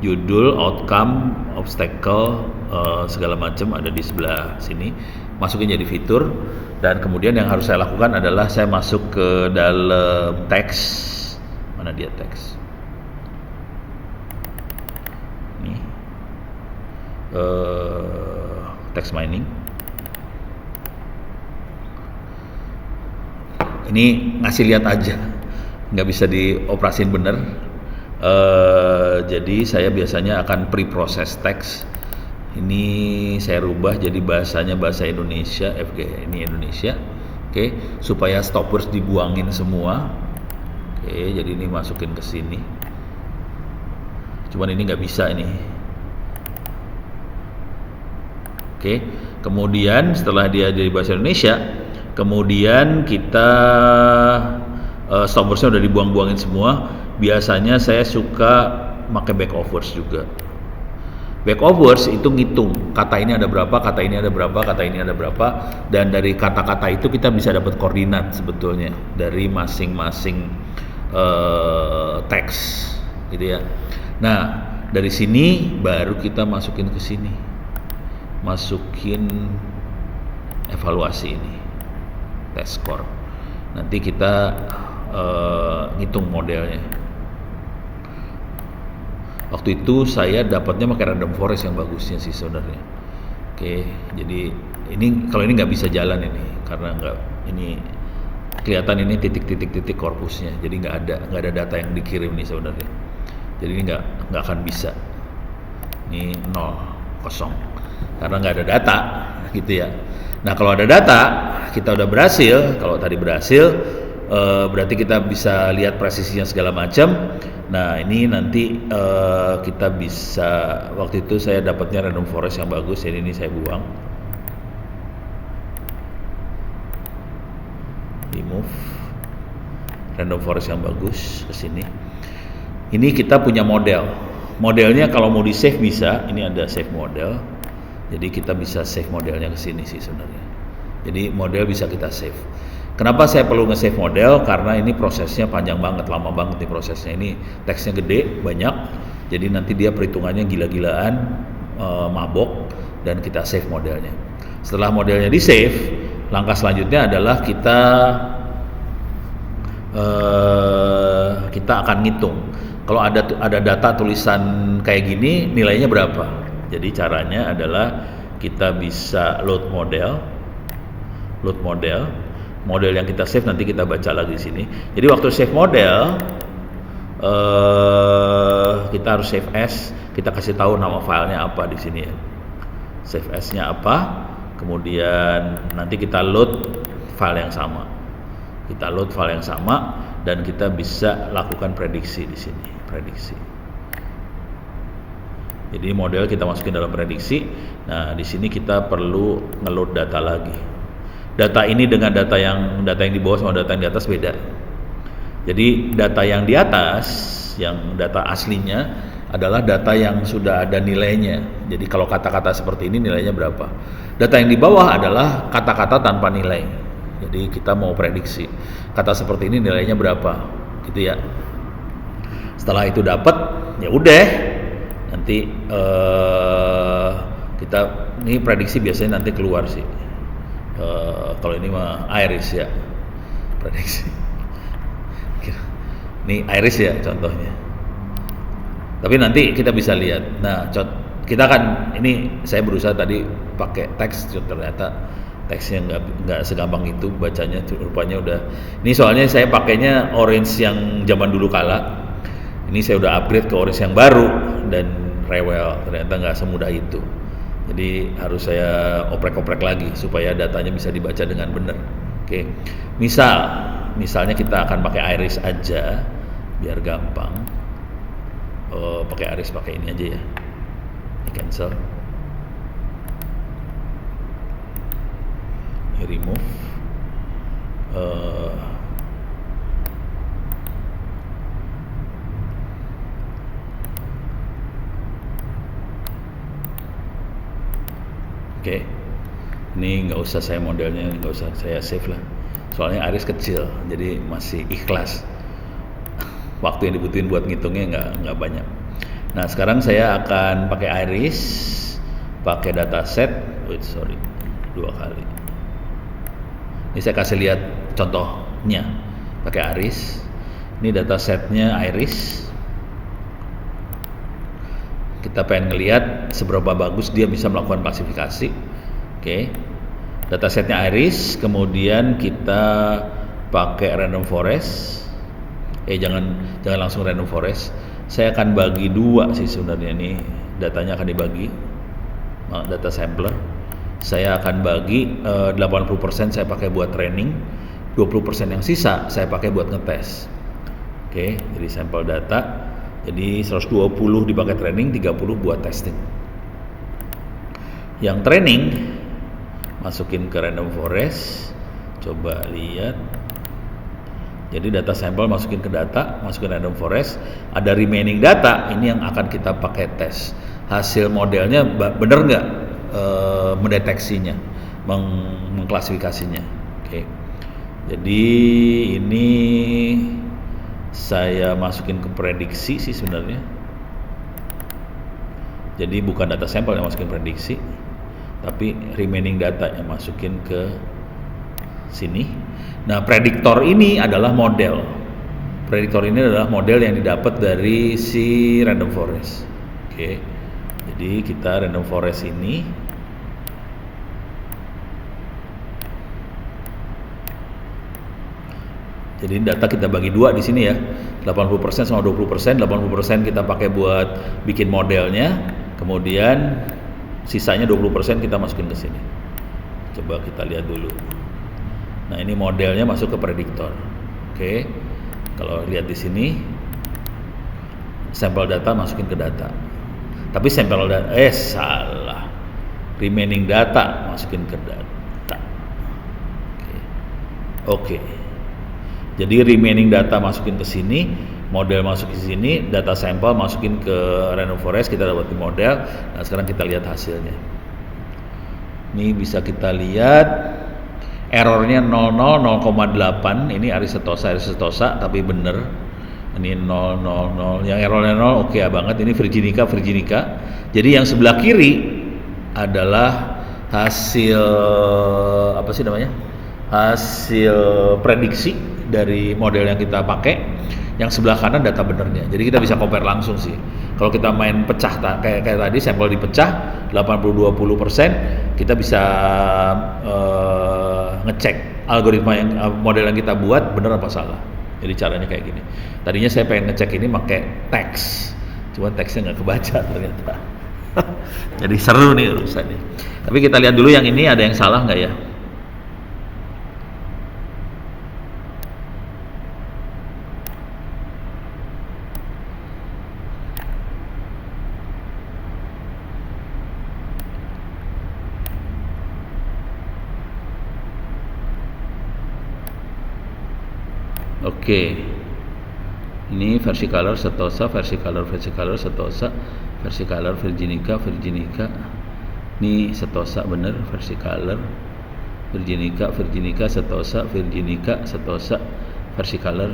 Judul, outcome, obstacle, segala macam ada di sebelah sini. Masukin jadi fitur. Dan kemudian yang harus saya lakukan adalah saya masuk ke dalam teks. Mana dia teks? Nih, text mining. Ini ngasih lihat aja, nggak bisa dioperasin bener. Jadi saya biasanya akan pre-process teks. Ini saya rubah jadi bahasanya bahasa Indonesia, FG ini Indonesia. Oke, supaya stoppers dibuangin semua. Oke, jadi ini masukin ke sini. Cuman ini nggak bisa ini. Oke, kemudian setelah dia jadi bahasa Indonesia, kemudian kita stoppersnya udah dibuang-buangin semua. Biasanya saya suka pakai backovers juga. Backovers itu ngitung kata ini ada berapa, kata ini ada berapa, kata ini ada berapa, dan dari kata-kata itu kita bisa dapat koordinat sebetulnya dari masing-masing teks, gitu ya. Nah, dari sini baru kita masukin ke sini, masukin evaluasi ini, test score. Nanti kita ngitung modelnya. Waktu itu saya dapatnya pakai random forest yang bagusnya sih sebenarnya. Oke, jadi ini kalau ini nggak bisa jalan ini karena nggak ini kelihatan ini titik-titik korpusnya. Jadi nggak ada data yang dikirim nih sebenarnya. Jadi ini nggak akan bisa. Ini 0 kosong karena nggak ada data gitu ya. Nah kalau ada data kita udah berhasil. Kalau tadi berhasil berarti kita bisa lihat presisinya segala macam. Nah ini nanti kita bisa, waktu itu saya dapatnya random forest yang bagus, jadi ini saya buang, remove random forest yang bagus ke sini. Ini kita punya modelnya kalau mau di save bisa, ini ada save model, jadi kita bisa save modelnya ke sini sih sebenarnya. Jadi model bisa kita save. Kenapa saya perlu nge-save model? Karena ini prosesnya panjang banget, lama banget nih prosesnya. Ini teksnya gede, banyak. Jadi nanti dia perhitungannya gila-gilaan, mabok, dan kita save modelnya. Setelah modelnya di-save, langkah selanjutnya adalah kita akan ngitung. Kalau ada data tulisan kayak gini, nilainya berapa? Jadi caranya adalah kita bisa load model yang kita save nanti kita baca lagi di sini. Jadi waktu save model kita harus save as, kita kasih tahu nama filenya apa di sini ya. Save as-nya apa? Kemudian nanti kita load file yang sama. Kita load file yang sama dan kita bisa lakukan prediksi di sini, prediksi. Jadi model kita masukin dalam prediksi. Nah, di sini kita perlu ngeload data lagi. Data ini dengan data yang di bawah sama data yang di atas beda. Jadi data yang di atas, yang data aslinya adalah data yang sudah ada nilainya. Jadi kalau kata-kata seperti ini nilainya berapa. Data yang di bawah adalah kata-kata tanpa nilai. Jadi kita mau prediksi kata seperti ini nilainya berapa, gitu ya. Setelah itu dapat, ya udah. Nanti kita ini prediksi biasanya nanti keluar sih. Kalau ini mah iris ya, prediksi. Ini iris ya contohnya. Tapi nanti kita bisa lihat. Nah, kita kan ini saya berusaha tadi pakai teks, ternyata teksnya nggak segampang itu bacanya. Rupanya udah. Ini soalnya saya pakainya orange yang zaman dulu kala. Ini saya udah upgrade ke orange yang baru dan rewel. Ternyata nggak semudah itu. Jadi harus saya oprek-oprek lagi supaya datanya bisa dibaca dengan benar. Oke. Misalnya kita akan pakai iris aja biar gampang. Pakai iris, pakai ini aja ya. Ini cancel. Ini remove. Oke, ini nggak usah saya modelnya, nggak usah saya save lah. Soalnya iris kecil, jadi masih ikhlas. Waktu yang dibutuhin buat ngitungnya nggak banyak. Nah sekarang saya akan pakai iris, pakai dataset. Sorry, 2 kali. Ini saya kasih lihat contohnya, pakai iris. Ini datasetnya iris. Kita pengen ngelihat seberapa bagus dia bisa melakukan klasifikasi. Oke. Datasetnya iris, kemudian kita pakai random forest. Jangan langsung random forest. Saya akan bagi 2 sih sebenarnya, ini datanya akan dibagi. data sampler. Saya akan bagi 80% saya pakai buat training, 20% yang sisa saya pakai buat ngetes. Oke, jadi sampel data. Jadi 120 dipakai training, 30 buat testing. Yang training masukin ke random forest. Coba lihat. Jadi data sampel masukin ke data, masukin random forest. Ada remaining data, ini yang akan kita pakai tes. Hasil modelnya benar nggak mendeteksinya, mengklasifikasinya. Oke. Jadi ini saya masukin ke prediksi sih sebenarnya. Jadi bukan data sampel yang masukin prediksi, tapi remaining data yang masukin ke sini. Nah, prediktor ini adalah model. Prediktor ini adalah model yang didapat dari si random forest. Oke. Jadi kita random forest ini jadi data kita bagi dua di sini ya, 80% sama 20%, 80% kita pakai buat bikin modelnya, kemudian sisanya 20% kita masukin ke sini. Coba kita lihat dulu. Nah, ini modelnya masuk ke prediktor. Oke. Kalau lihat di sini, sampel data masukin ke data. Tapi sampel data, salah. Remaining data masukin ke data. Oke. Jadi remaining data masukin ke sini, model masuk ke sini, data sampel masukin ke random forest, kita dapat model. Nah, sekarang kita lihat hasilnya. Ini bisa kita lihat errornya 00, 0,8. Ini arisetosa, tapi bener. Ini 000, yang errornya 0 oke banget. Ini virginica. Jadi yang sebelah kiri adalah hasil apa sih namanya? Hasil prediksi dari model yang kita pakai. Yang sebelah kanan data benernya. Jadi kita bisa compare langsung sih. Kalau kita main pecah kayak tadi, sampel dipecah 80-20%, kita bisa ngecek algoritma yang model yang kita buat bener apa salah. Jadi caranya kayak gini. Tadinya saya pengen ngecek ini pakai teks, cuma teksnya nggak kebaca ternyata. Jadi seru nih urusannya. Tapi kita lihat dulu yang ini ada yang salah nggak ya? Oke. Ini versicolor setosa, versicolor setosa, versicolor virginica. Ini setosa bener, versicolor virginica setosa, versicolor.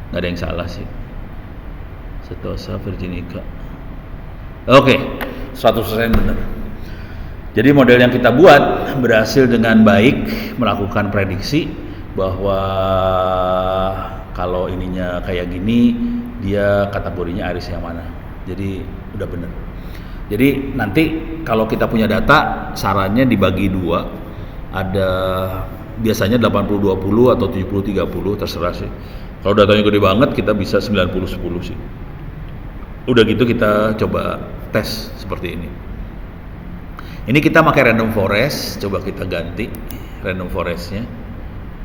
Nggak ada yang salah sih. Setosa, virginica. Oke, 100% bener. Jadi model yang kita buat berhasil dengan baik melakukan prediksi bahwa kalau ininya kayak gini, dia kategorinya iris yang mana. Jadi udah bener. Jadi nanti kalau kita punya data, sarannya dibagi dua. Ada biasanya 80-20 atau 70-30, terserah sih. Kalau datanya gede banget, kita bisa 90-10 sih. Udah gitu kita coba tes seperti ini. Ini kita pakai random forest, coba kita ganti random forestnya.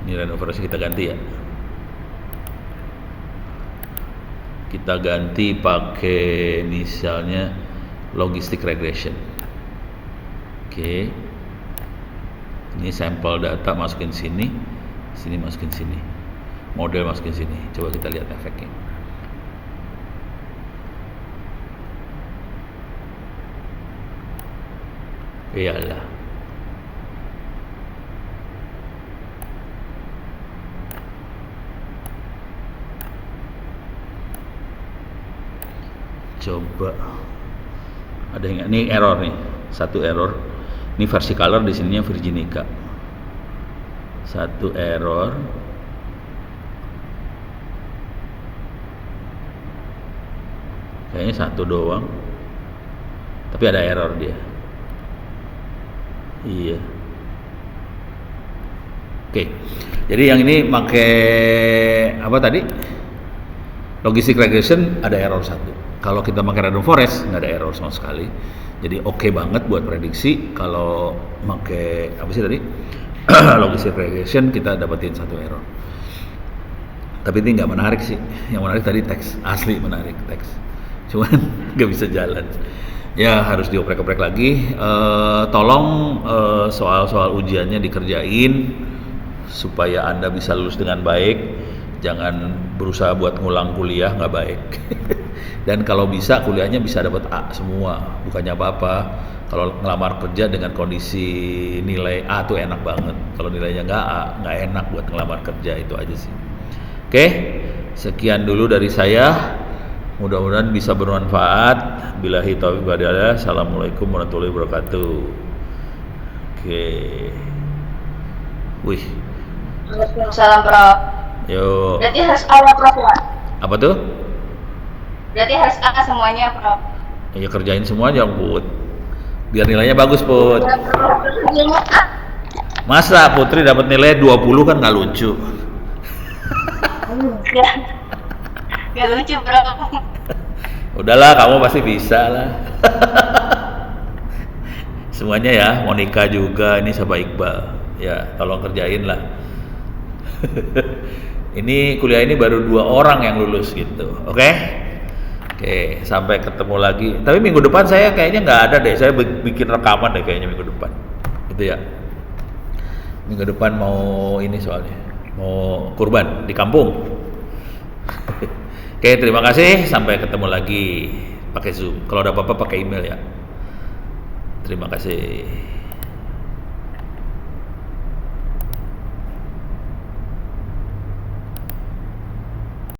Ini random forest kita ganti ya. Kita ganti pakai misalnya logistic regression. Oke. Ini sampel data masukin sini, sini masukin sini. Model masukin sini. Coba kita lihat efeknya. Iyalah. Coba ada yang ini error nih, satu error. Ini versicolor di sininya virginica. Satu error. Kayaknya satu doang. Tapi ada error dia. Iya. Oke. Jadi yang ini pakai apa tadi? Logistic regression ada error satu. Kalau kita pakai random forest nggak ada error sama sekali. Jadi oke banget buat prediksi. Kalau pakai apa sih tadi logistic regression kita dapetin satu error. Tapi ini nggak menarik sih. Yang menarik tadi teks, asli menarik teks. Cuman nggak bisa jalan. Ya harus dioprek-oprek lagi. Tolong soal-soal ujiannya dikerjain supaya Anda bisa lulus dengan baik. Jangan berusaha buat ngulang kuliah, nggak baik. Dan kalau bisa kuliahnya bisa dapat A semua, bukannya apa-apa. Kalau ngelamar kerja dengan kondisi nilai A tuh enak banget. Kalau nilainya nggak A, nggak enak buat ngelamar kerja, itu aja sih. Oke, sekian dulu dari saya. Mudah-mudahan bisa bermanfaat. Billahi taufiq wal hidayah. Assalamualaikum warahmatullahi wabarakatuh. Oke. Wih. Waalaikumsalam, Prof. Yo. Berarti harus A ya, Prof ya? Apa tuh? Berarti harus A semuanya, Prof. Ya kerjain semuanya, Put. Biar nilainya bagus, Put. Masa Putri dapat nilai 20 kan nggak lucu? Ya. Gak lucu, Prof. Udahlah, kamu pasti bisa lah. Semuanya ya, Monica juga, ini sama Iqbal. Ya, tolong kerjain lah. Ini kuliah ini baru 2 orang yang lulus gitu, oke? Oke, sampai ketemu lagi. Tapi minggu depan saya kayaknya nggak ada deh. Saya bikin rekaman deh kayaknya minggu depan. Gitu ya. Minggu depan mau ini soalnya, mau kurban di kampung. Oke, terima kasih. Sampai ketemu lagi pakai Zoom. Kalau ada apa-apa pakai email ya. Terima kasih.